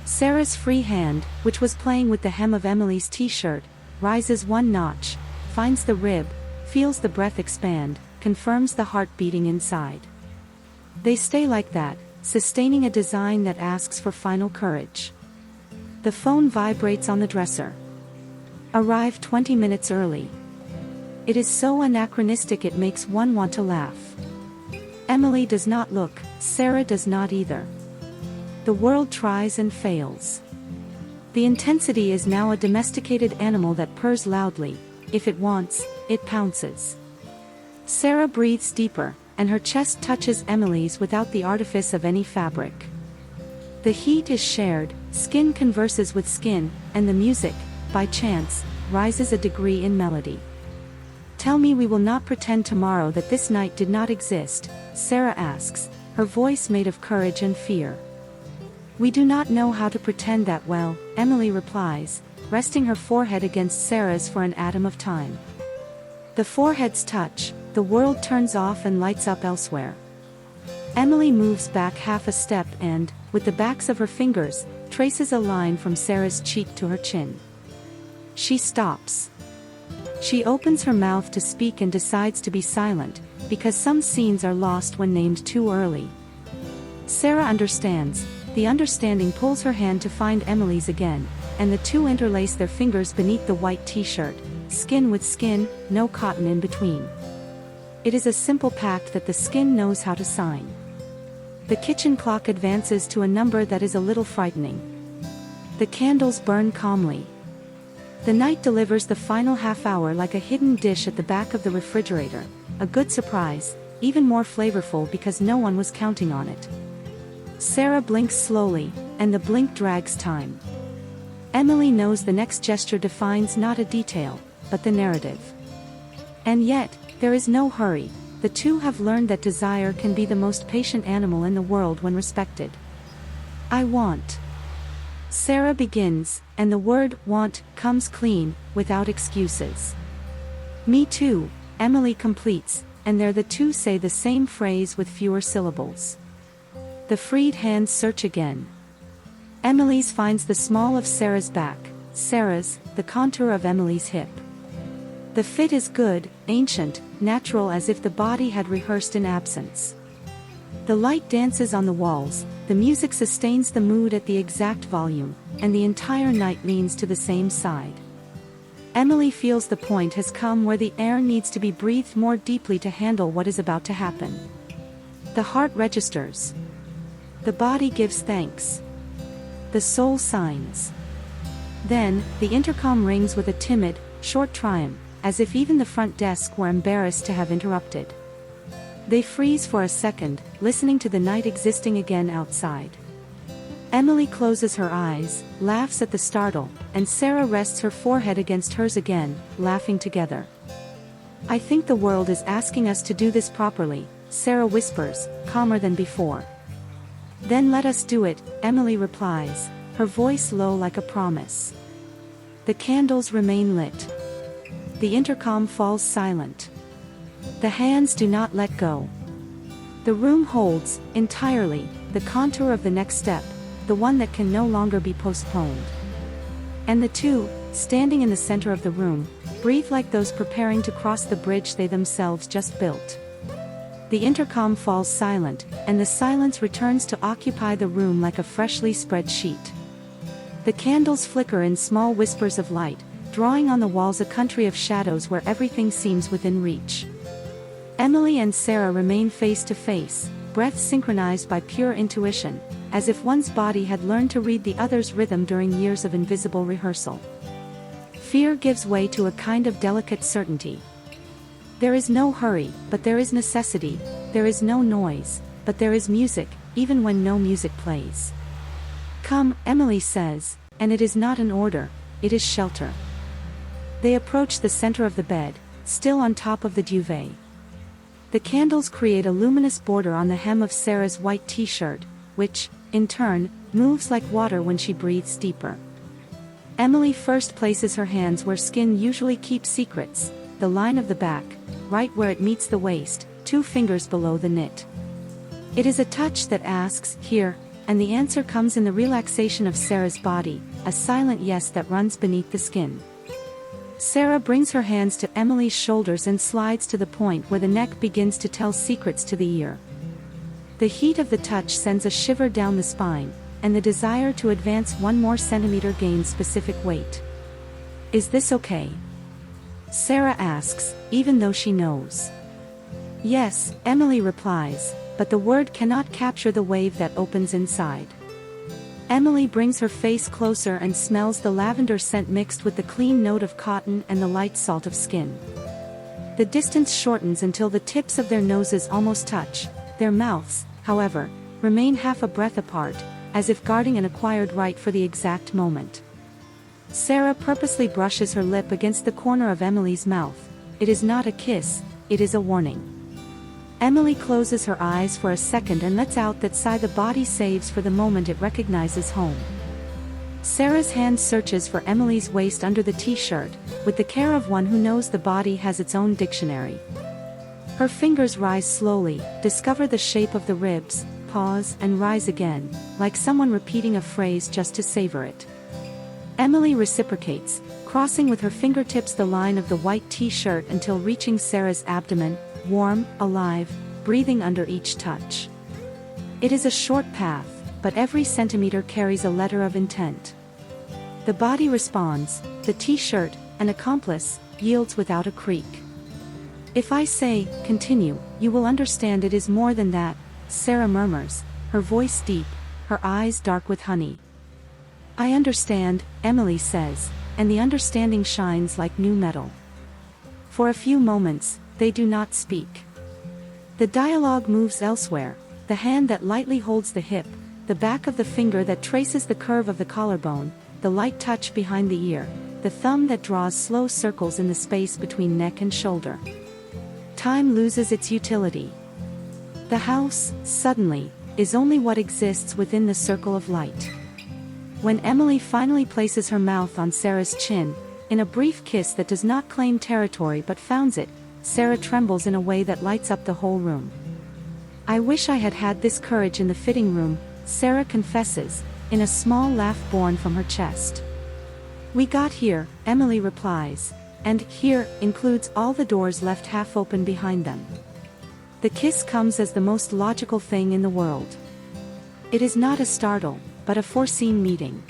Sarah's free hand, which was playing with the hem of Emily's t-shirt, rises 1 notch, finds the rib, feels the breath expand, confirms the heart beating inside. They stay like that, sustaining a design that asks for final courage. The phone vibrates on the dresser. Arrived 20 minutes early. It is so anachronistic it makes one want to laugh. Emily does not look, Sarah does not either. The world tries and fails. The intensity is now a domesticated animal that purrs loudly. If it wants, it pounces. Sarah breathes deeper, and her chest touches Emily's without the artifice of any fabric. The heat is shared, skin converses with skin, and the music, by chance, rises a degree in melody. "Tell me we will not pretend tomorrow that this night did not exist," Sarah asks, her voice made of courage and fear. "We do not know how to pretend that well," Emily replies, resting her forehead against Sarah's for an atom of time. The foreheads touch, the world turns off and lights up elsewhere. Emily moves back half a step and, with the backs of her fingers, traces a line from Sarah's cheek to her chin. She stops. She opens her mouth to speak and decides to be silent, because some scenes are lost when named too early. Sarah understands. The understanding pulls her hand to find Emily's again, and the two interlace their fingers beneath the white t-shirt, skin with skin, no cotton in between. It is a simple pact that the skin knows how to sign. The kitchen clock advances to a number that is a little frightening. The candles burn calmly. The night delivers the final half hour like a hidden dish at the back of the refrigerator, a good surprise, even more flavorful because no one was counting on it. Sarah blinks slowly, and the blink drags time. Emily knows the next gesture defines not a detail, but the narrative. And yet, there is no hurry. The two have learned that desire can be the most patient animal in the world when respected. I want. Sarah begins, and the word want comes clean, without excuses. Me too, Emily completes, and there the two say the same phrase with fewer syllables. The freed hands search again. Emily's finds the small of Sarah's back, Sarah's, the contour of Emily's hip. The fit is good, ancient, natural, as if the body had rehearsed in absence. The light dances on the walls, the music sustains the mood at the exact volume, and the entire night leans to the same side. Emily feels the point has come where the air needs to be breathed more deeply to handle what is about to happen. The heart registers. The body gives thanks. The soul signs. Then, the intercom rings with a timid, short triumph, as if even the front desk were embarrassed to have interrupted. They freeze for a second, listening to the night existing again outside. Emily closes her eyes, laughs at the startle, and Sarah rests her forehead against hers again, laughing together. I think the world is asking us to do this properly, Sarah whispers, calmer than before. Then let us do it, Emily replies, her voice low like a promise. The candles remain lit. The intercom falls silent. The hands do not let go. The room holds, entirely, the contour of the next step, the one that can no longer be postponed. And the two, standing in the center of the room, breathe like those preparing to cross the bridge they themselves just built. The intercom falls silent, and the silence returns to occupy the room like a freshly spread sheet. The candles flicker in small whispers of light, drawing on the walls a country of shadows where everything seems within reach. Emily and Sarah remain face to face, breaths synchronized by pure intuition, as if one's body had learned to read the other's rhythm during years of invisible rehearsal. Fear gives way to a kind of delicate certainty. There is no hurry, but there is necessity, there is no noise, but there is music, even when no music plays. Come, Emily says, and it is not an order, it is shelter. They approach the center of the bed, still on top of the duvet. The candles create a luminous border on the hem of Sarah's white t-shirt, which, in turn, moves like water when she breathes deeper. Emily first places her hands where skin usually keeps secrets, the line of the back, right where it meets the waist, 2 fingers below the knit. It is a touch that asks, here, and the answer comes in the relaxation of Sarah's body, a silent yes that runs beneath the skin. Sarah brings her hands to Emily's shoulders and slides to the point where the neck begins to tell secrets to the ear. The heat of the touch sends a shiver down the spine, and the desire to advance 1 more centimeter gains specific weight. Is this okay? Sarah asks, even though she knows. Yes, Emily replies, but the word cannot capture the wave that opens inside. Emily brings her face closer and smells the lavender scent mixed with the clean note of cotton and the light salt of skin. The distance shortens until the tips of their noses almost touch. Their mouths, however, remain half a breath apart, as if guarding an acquired right for the exact moment. Sarah purposely brushes her lip against the corner of Emily's mouth. It is not a kiss, it is a warning. Emily closes her eyes for a second and lets out that sigh the body saves for the moment it recognizes home. Sarah's hand searches for Emily's waist under the t-shirt, with the care of one who knows the body has its own dictionary. Her fingers rise slowly, discover the shape of the ribs, pause and rise again, like someone repeating a phrase just to savor it. Emily reciprocates, crossing with her fingertips the line of the white t-shirt until reaching Sarah's abdomen, warm, alive, breathing under each touch. It is a short path, but every centimeter carries a letter of intent. The body responds, the t-shirt, an accomplice, yields without a creak. If I say, continue, you will understand it is more than that, Sarah murmurs, her voice deep, her eyes dark with honey. I understand, Emily says, and the understanding shines like new metal. For a few moments, they do not speak. The dialogue moves elsewhere, the hand that lightly holds the hip, the back of the finger that traces the curve of the collarbone, the light touch behind the ear, the thumb that draws slow circles in the space between neck and shoulder. Time loses its utility. The house, suddenly, is only what exists within the circle of light. When Emily finally places her mouth on Sarah's chin, in a brief kiss that does not claim territory but founds it, Sarah trembles in a way that lights up the whole room. "I wish I had had this courage in the fitting room," Sarah confesses, in a small laugh born from her chest. "We got here," Emily replies, and "here" includes all the doors left half open behind them. The kiss comes as the most logical thing in the world. It is not a startle, but a foreseen meeting.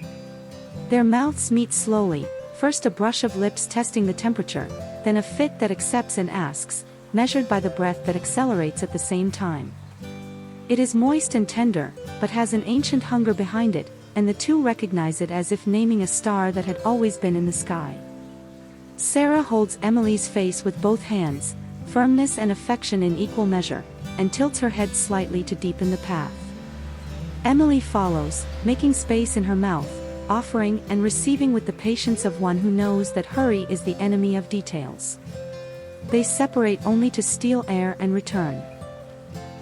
Their mouths meet slowly, first a brush of lips testing the temperature, then a fit that accepts and asks, measured by the breath that accelerates at the same time. It is moist and tender, but has an ancient hunger behind it, and the two recognize it as if naming a star that had always been in the sky. Sarah holds Emily's face with both hands, firmness and affection in equal measure, and tilts her head slightly to deepen the path. Emily follows, making space in her mouth, offering and receiving with the patience of one who knows that hurry is the enemy of details. They separate only to steal air and return.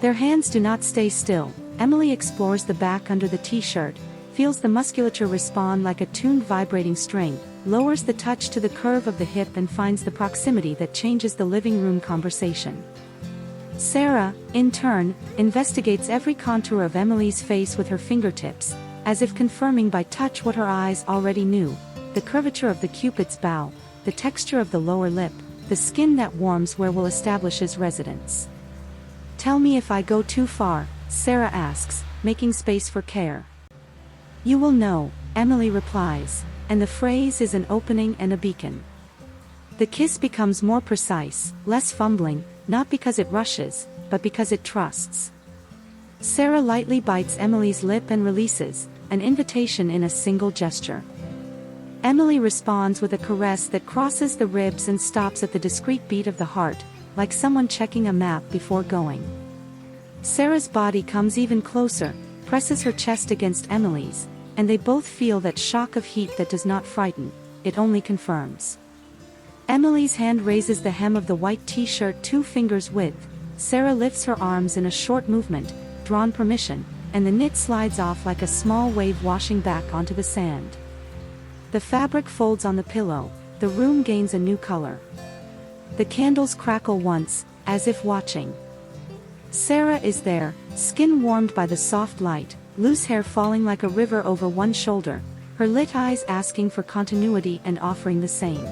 Their hands do not stay still. Emily explores the back under the t-shirt, feels the musculature respond like a tuned vibrating string, lowers the touch to the curve of the hip and finds the proximity that changes the living room conversation. Sarah, in turn, investigates every contour of Emily's face with her fingertips, as if confirming by touch what her eyes already knew: the curvature of the cupid's bow, the texture of the lower lip, the skin that warms where will establish his residence. "Tell me if I go too far," Sarah asks, making space for care. "You will know," Emily replies, and the phrase is an opening and a beacon. The kiss becomes more precise, less fumbling, not because it rushes, but because it trusts. Sarah lightly bites Emily's lip and releases, an invitation in a single gesture. Emily responds with a caress that crosses the ribs and stops at the discreet beat of the heart, like someone checking a map before going. Sarah's body comes even closer, presses her chest against Emily's, and they both feel that shock of heat that does not frighten, it only confirms. Emily's hand raises the hem of the white t-shirt 2 fingers width. Sarah lifts her arms in a short movement, drawn permission, and the knit slides off like a small wave washing back onto the sand. The fabric folds on the pillow, the room gains a new color. The candles crackle once, as if watching. Sarah is there, skin warmed by the soft light, loose hair falling like a river over one shoulder, her lit eyes asking for continuity and offering the same.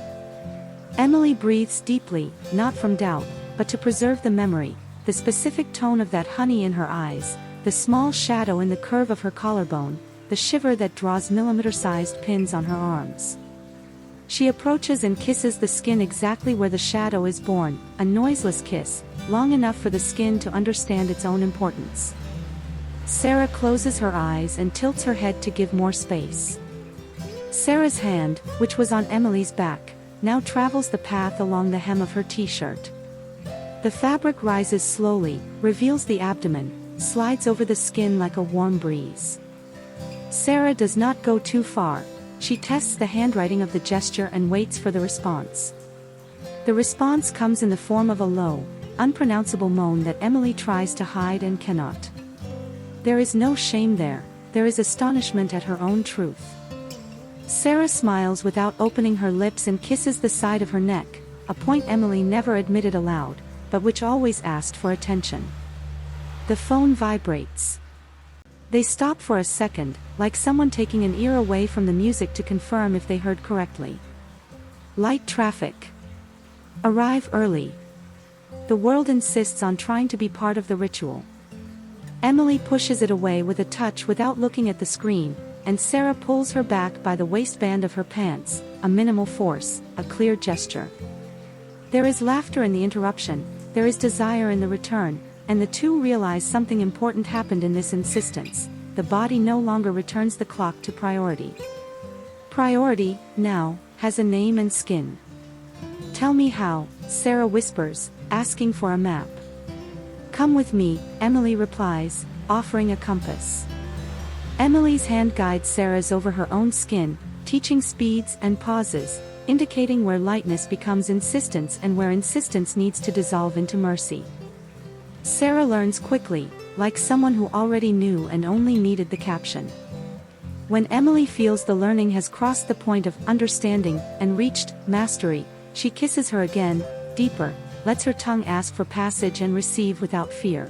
Emily breathes deeply, not from doubt, but to preserve the memory, the specific tone of that honey in her eyes, the small shadow in the curve of her collarbone, the shiver that draws millimeter-sized pins on her arms. She approaches and kisses the skin exactly where the shadow is born, a noiseless kiss, long enough for the skin to understand its own importance. Sarah closes her eyes and tilts her head to give more space. Sarah's hand, which was on Emily's back, now travels the path along the hem of her t-shirt. The fabric rises slowly, reveals the abdomen, slides over the skin like a warm breeze. Sarah does not go too far. She tests the handwriting of the gesture and waits for the response. The response comes in the form of a low, unpronounceable moan that Emily tries to hide and cannot. There is no shame there is astonishment at her own truth. Sarah smiles without opening her lips and kisses the side of her neck, a point Emily never admitted aloud, but which always asked for attention. The phone vibrates. They stop for a second, like someone taking an ear away from the music to confirm if they heard correctly. Light traffic. Arrive early. The world insists on trying to be part of the ritual. Emily pushes it away with a touch without looking at the screen, and Sarah pulls her back by the waistband of her pants, a minimal force, a clear gesture. There is laughter in the interruption, there is desire in the return, and the two realize something important happened in this insistence. The body no longer returns the clock to priority. Priority, now, has a name and skin. "Tell me how," Sarah whispers, asking for a map. "Come with me," Emily replies, offering a compass. Emily's hand guides Sarah's over her own skin, teaching speeds and pauses, indicating where lightness becomes insistence and where insistence needs to dissolve into mercy. Sarah learns quickly, like someone who already knew and only needed the caption. When Emily feels the learning has crossed the point of understanding and reached mastery, she kisses her again, deeper, lets her tongue ask for passage and receive without fear.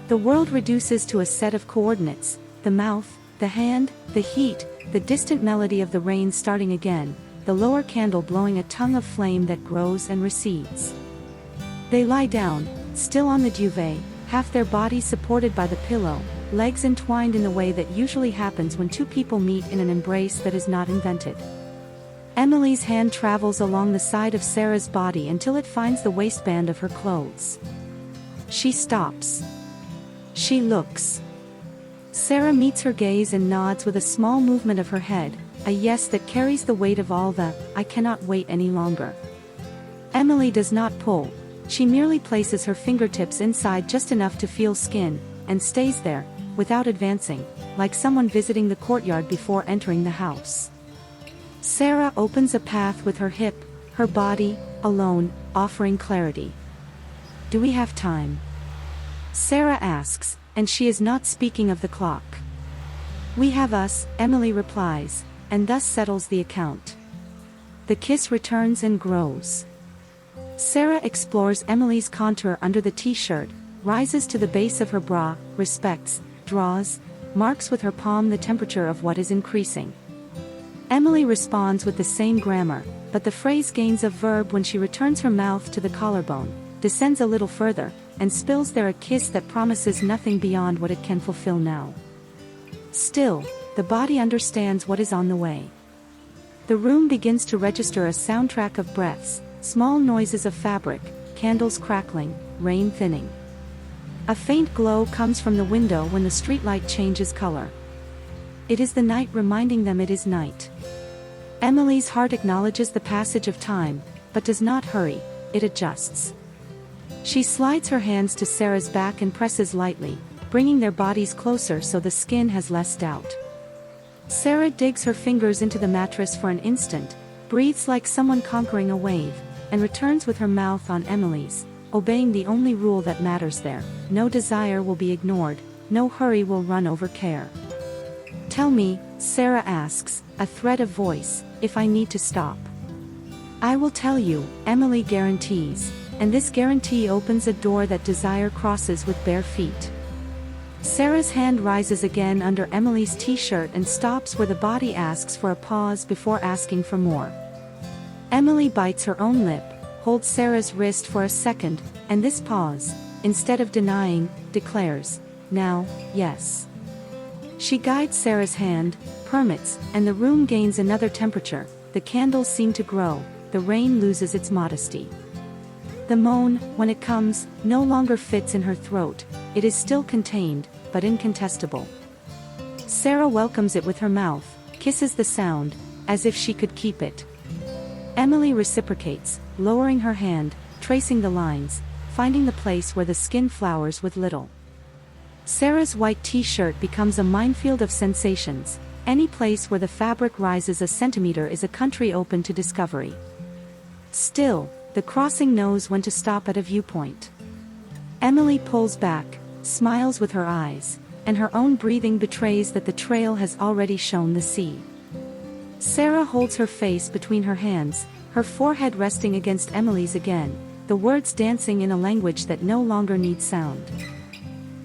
The world reduces to a set of coordinates: the mouth, the hand, the heat, the distant melody of the rain starting again, the lower candle blowing a tongue of flame that grows and recedes. They lie down, still on the duvet, half their bodies supported by the pillow, legs entwined in the way that usually happens when two people meet in an embrace that is not invented. Emily's hand travels along the side of Sarah's body until it finds the waistband of her clothes. She stops. She looks. Sarah meets her gaze and nods with a small movement of her head, a yes that carries the weight of all the "I cannot wait any longer." Emily does not pull. She merely places her fingertips inside just enough to feel skin, and stays there, without advancing, like someone visiting the courtyard before entering the house. Sarah opens a path with her hip, her body, alone, offering clarity. "Do we have time?" Sarah asks, and she is not speaking of the clock. "We have us," Emily replies, and thus settles the account. The kiss returns and grows. Sarah explores Emily's contour under the t-shirt, rises to the base of her bra, respects, draws, marks with her palm the temperature of what is increasing. Emily responds with the same grammar, but the phrase gains a verb when she returns her mouth to the collarbone, descends a little further, and spills there a kiss that promises nothing beyond what it can fulfill now. Still, the body understands what is on the way. The room begins to register a soundtrack of breaths, small noises of fabric, candles crackling, rain thinning. A faint glow comes from the window when the streetlight changes color. It is the night reminding them it is night. Emily's heart acknowledges the passage of time, but does not hurry, it adjusts. She slides her hands to Sarah's back and presses lightly, bringing their bodies closer so the skin has less doubt. Sarah digs her fingers into the mattress for an instant, breathes like someone conquering a wave, and returns with her mouth on Emily's, obeying the only rule that matters there: no desire will be ignored, no hurry will run over care. "Tell me," Sarah asks, a thread of voice, "if I need to stop." "I will tell you," Emily guarantees, and this guarantee opens a door that desire crosses with bare feet. Sarah's hand rises again under Emily's t-shirt and stops where the body asks for a pause before asking for more. Emily bites her own lip, holds Sarah's wrist for a second, and this pause, instead of denying, declares, "Now, yes." She guides Sarah's hand, permits, and the room gains another temperature, the candles seem to grow, the rain loses its modesty. The moan, when it comes, no longer fits in her throat, it is still contained, but incontestable. Sarah welcomes it with her mouth, kisses the sound, as if she could keep it. Emily reciprocates, lowering her hand, tracing the lines, finding the place where the skin flowers with little. Sarah's white t-shirt becomes a minefield of sensations. Any place where the fabric rises a centimeter is a country open to discovery. Still, the crossing knows when to stop at a viewpoint. Emily pulls back, smiles with her eyes, and her own breathing betrays that the trail has already shown the sea. Sarah holds her face between her hands, her forehead resting against Emily's again, the words dancing in a language that no longer needs sound.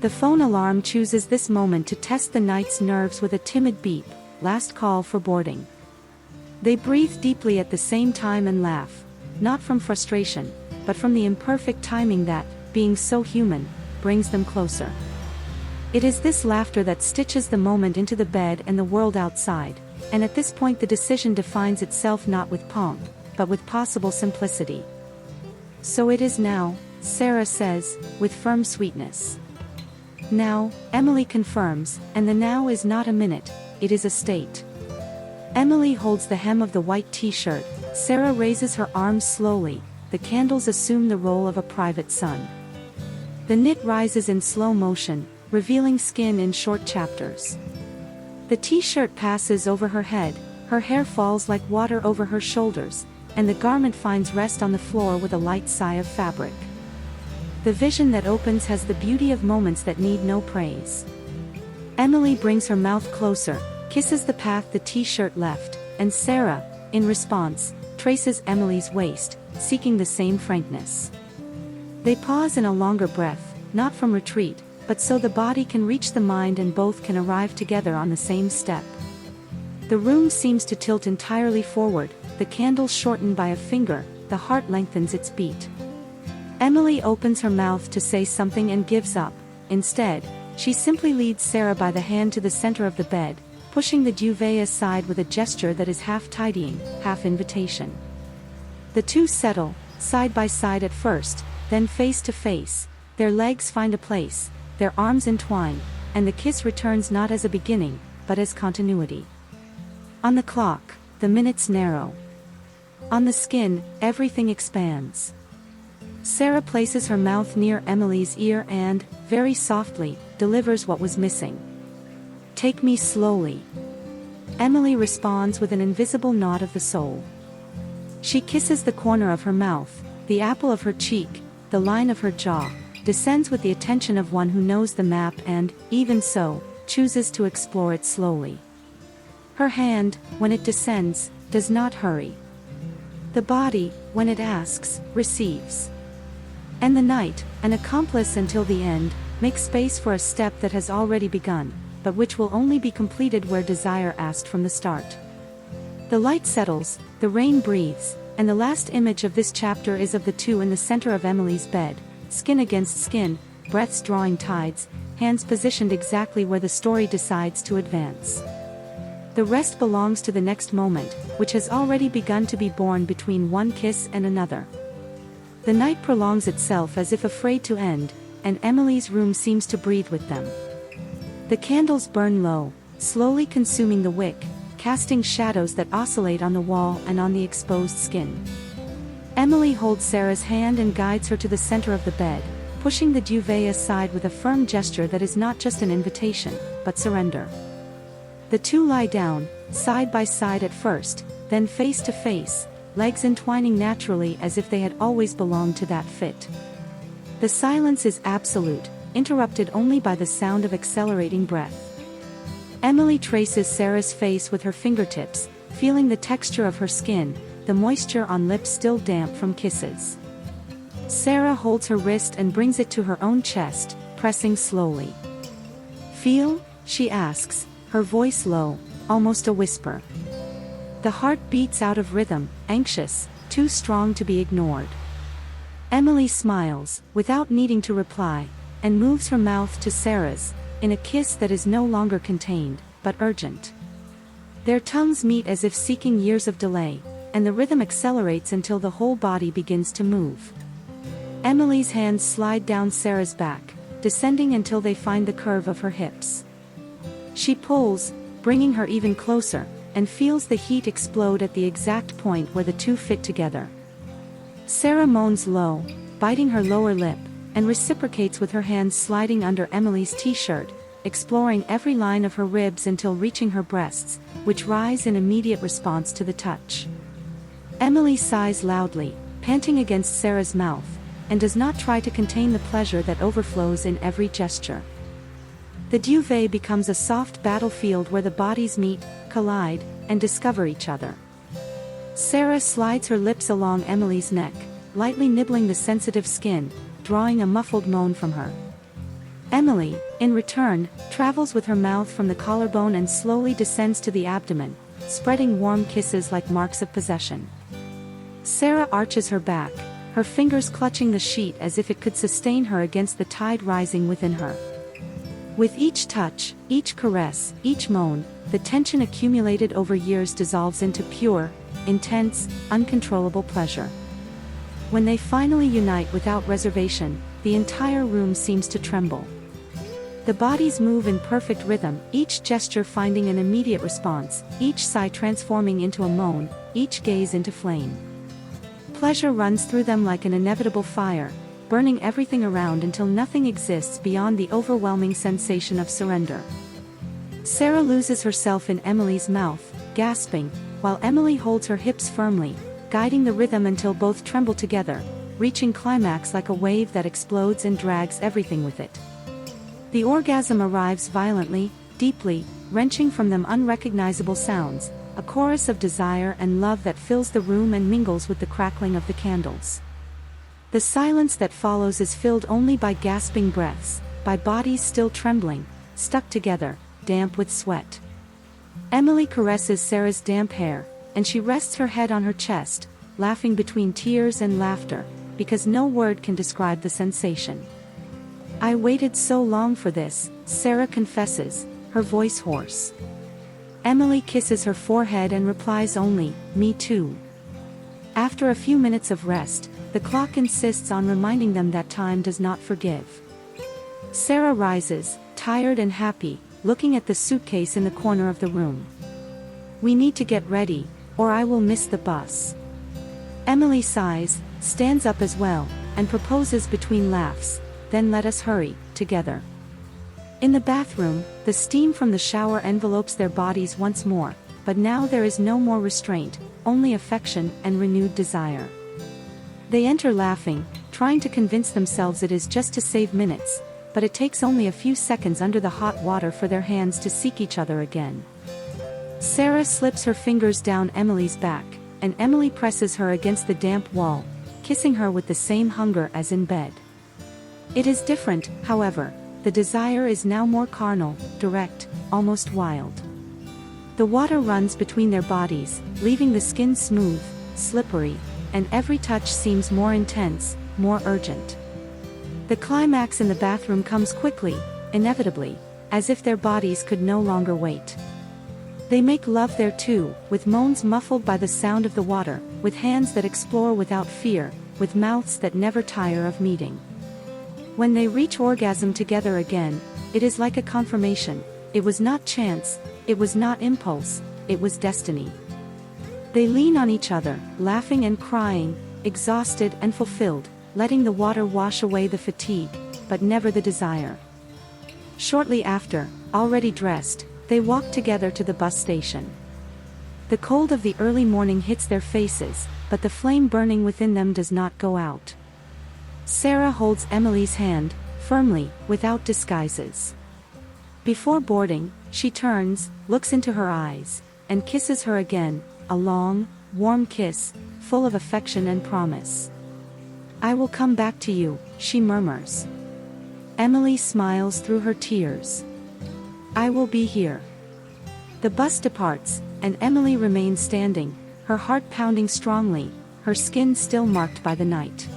The phone alarm chooses this moment to test the night's nerves with a timid beep, last call for boarding. They breathe deeply at the same time and laugh, not from frustration, but from the imperfect timing that, being so human, brings them closer. It is this laughter that stitches the moment into the bed and the world outside, and at this point the decision defines itself not with pomp, but with possible simplicity. "So it is now," Sarah says, with firm sweetness. "Now," Emily confirms, and the now is not a minute, it is a state. Emily holds the hem of the white t-shirt, Sarah raises her arms slowly, the candles assume the role of a private sun. The knit rises in slow motion, revealing skin in short chapters. The t-shirt passes over her head, Her hair falls like water over her shoulders, and the garment finds rest on the floor with a light sigh of fabric. The vision that opens has the beauty of moments that need no praise. Emily brings her mouth closer, kisses the path the t-shirt left, and Sarah, in response, traces Emily's waist, seeking the same frankness. They pause in a longer breath, not from retreat, but so the body can reach the mind and both can arrive together on the same step. The room seems to tilt entirely forward, the candles shorten by a finger, the heart lengthens its beat. Emily opens her mouth to say something and gives up. Instead, she simply leads Sarah by the hand to the center of the bed, pushing the duvet aside with a gesture that is half tidying, half invitation. The two settle, side by side at first, then face to face, their legs find a place, their arms entwine, and the kiss returns not as a beginning, but as continuity. On the clock, the minutes narrow. On the skin, everything expands. Sarah places her mouth near Emily's ear and, very softly, delivers what was missing. "Take me slowly." Emily responds with an invisible nod of the soul. She kisses the corner of her mouth, the apple of her cheek, the line of her jaw, descends with the attention of one who knows the map and, even so, chooses to explore it slowly. Her hand, when it descends, does not hurry. The body, when it asks, receives. And the night, an accomplice until the end, makes space for a step that has already begun, but which will only be completed where desire asked from the start. The light settles, the rain breathes, and the last image of this chapter is of the two in the center of Emily's bed, skin against skin, breaths drawing tides, hands positioned exactly where the story decides to advance. The rest belongs to the next moment, which has already begun to be born between one kiss and another. The night prolongs itself as if afraid to end, and Emily's room seems to breathe with them. The candles burn low, slowly consuming the wick, casting shadows that oscillate on the wall and on the exposed skin. Emily holds Sarah's hand and guides her to the center of the bed, pushing the duvet aside with a firm gesture that is not just an invitation, but surrender. The two lie down, side by side at first, then face to face, legs entwining naturally as if they had always belonged to that fit. The silence is absolute, interrupted only by the sound of accelerating breath. Emily traces Sarah's face with her fingertips, feeling the texture of her skin, the moisture on lips still damp from kisses. Sarah holds her wrist and brings it to her own chest, pressing slowly. "Feel?" she asks, her voice low, almost a whisper. The heart beats out of rhythm, anxious, too strong to be ignored. Emily smiles, without needing to reply, and moves her mouth to Sarah's, in a kiss that is no longer contained, but urgent. Their tongues meet as if seeking years of delay, and the rhythm accelerates until the whole body begins to move. Emily's hands slide down Sarah's back, descending until they find the curve of her hips. She pulls, bringing her even closer, and feels the heat explode at the exact point where the two fit together. Sarah moans low, biting her lower lip, and reciprocates with her hands sliding under Emily's t-shirt, exploring every line of her ribs until reaching her breasts, which rise in immediate response to the touch. Emily sighs loudly, panting against Sarah's mouth, and does not try to contain the pleasure that overflows in every gesture. The duvet becomes a soft battlefield where the bodies meet, collide, and discover each other. Sarah slides her lips along Emily's neck, lightly nibbling the sensitive skin, drawing a muffled moan from her. Emily, in return, travels with her mouth from the collarbone and slowly descends to the abdomen, spreading warm kisses like marks of possession. Sarah arches her back, her fingers clutching the sheet as if it could sustain her against the tide rising within her. With each touch, each caress, each moan, the tension accumulated over years dissolves into pure, intense, uncontrollable pleasure. When they finally unite without reservation, the entire room seems to tremble. The bodies move in perfect rhythm, each gesture finding an immediate response, each sigh transforming into a moan, each gaze into flame. Pleasure runs through them like an inevitable fire, burning everything around until nothing exists beyond the overwhelming sensation of surrender. Sarah loses herself in Emily's mouth, gasping, while Emily holds her hips firmly, guiding the rhythm until both tremble together, reaching climax like a wave that explodes and drags everything with it. The orgasm arrives violently, deeply, wrenching from them unrecognizable sounds, a chorus of desire and love that fills the room and mingles with the crackling of the candles. The silence that follows is filled only by gasping breaths, by bodies still trembling, stuck together, damp with sweat. Emily caresses Sarah's damp hair, and she rests her head on her chest, laughing between tears and laughter, because no word can describe the sensation. "I waited so long for this," Sarah confesses, her voice hoarse. Emily kisses her forehead and replies only, "Me too." After a few minutes of rest, the clock insists on reminding them that time does not forgive. Sarah rises, tired and happy, looking at the suitcase in the corner of the room. "We need to get ready, or I will miss the bus." Emily sighs, stands up as well, and proposes between laughs, "Then let us hurry, together." In the bathroom, the steam from the shower envelopes their bodies once more, but now there is no more restraint, only affection and renewed desire. They enter laughing, trying to convince themselves it is just to save minutes, but it takes only a few seconds under the hot water for their hands to seek each other again. Sarah slips her fingers down Emily's back, and Emily presses her against the damp wall, kissing her with the same hunger as in bed. It is different, however. The desire is now more carnal, direct, almost wild. The water runs between their bodies, leaving the skin smooth, slippery, and every touch seems more intense, more urgent. The climax in the bathroom comes quickly, inevitably, as if their bodies could no longer wait. They make love there too, with moans muffled by the sound of the water, with hands that explore without fear, with mouths that never tire of meeting. When they reach orgasm together again, it is like a confirmation. It was not chance, it was not impulse, it was destiny. They lean on each other, laughing and crying, exhausted and fulfilled, letting the water wash away the fatigue, but never the desire. Shortly after, already dressed, they walk together to the bus station. The cold of the early morning hits their faces, but the flame burning within them does not go out. Sarah holds Emily's hand, firmly, without disguises. Before boarding, she turns, looks into her eyes, and kisses her again, a long, warm kiss, full of affection and promise. "I will come back to you," she murmurs. Emily smiles through her tears. "I will be here." The bus departs, and Emily remains standing, her heart pounding strongly, her skin still marked by the night.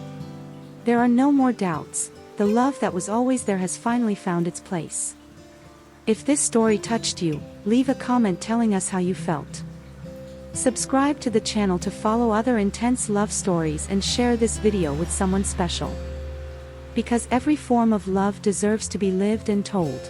There are no more doubts. The love that was always there has finally found its place. If this story touched you, leave a comment telling us how you felt. Subscribe to the channel to follow other intense love stories and share this video with someone special. Because every form of love deserves to be lived and told.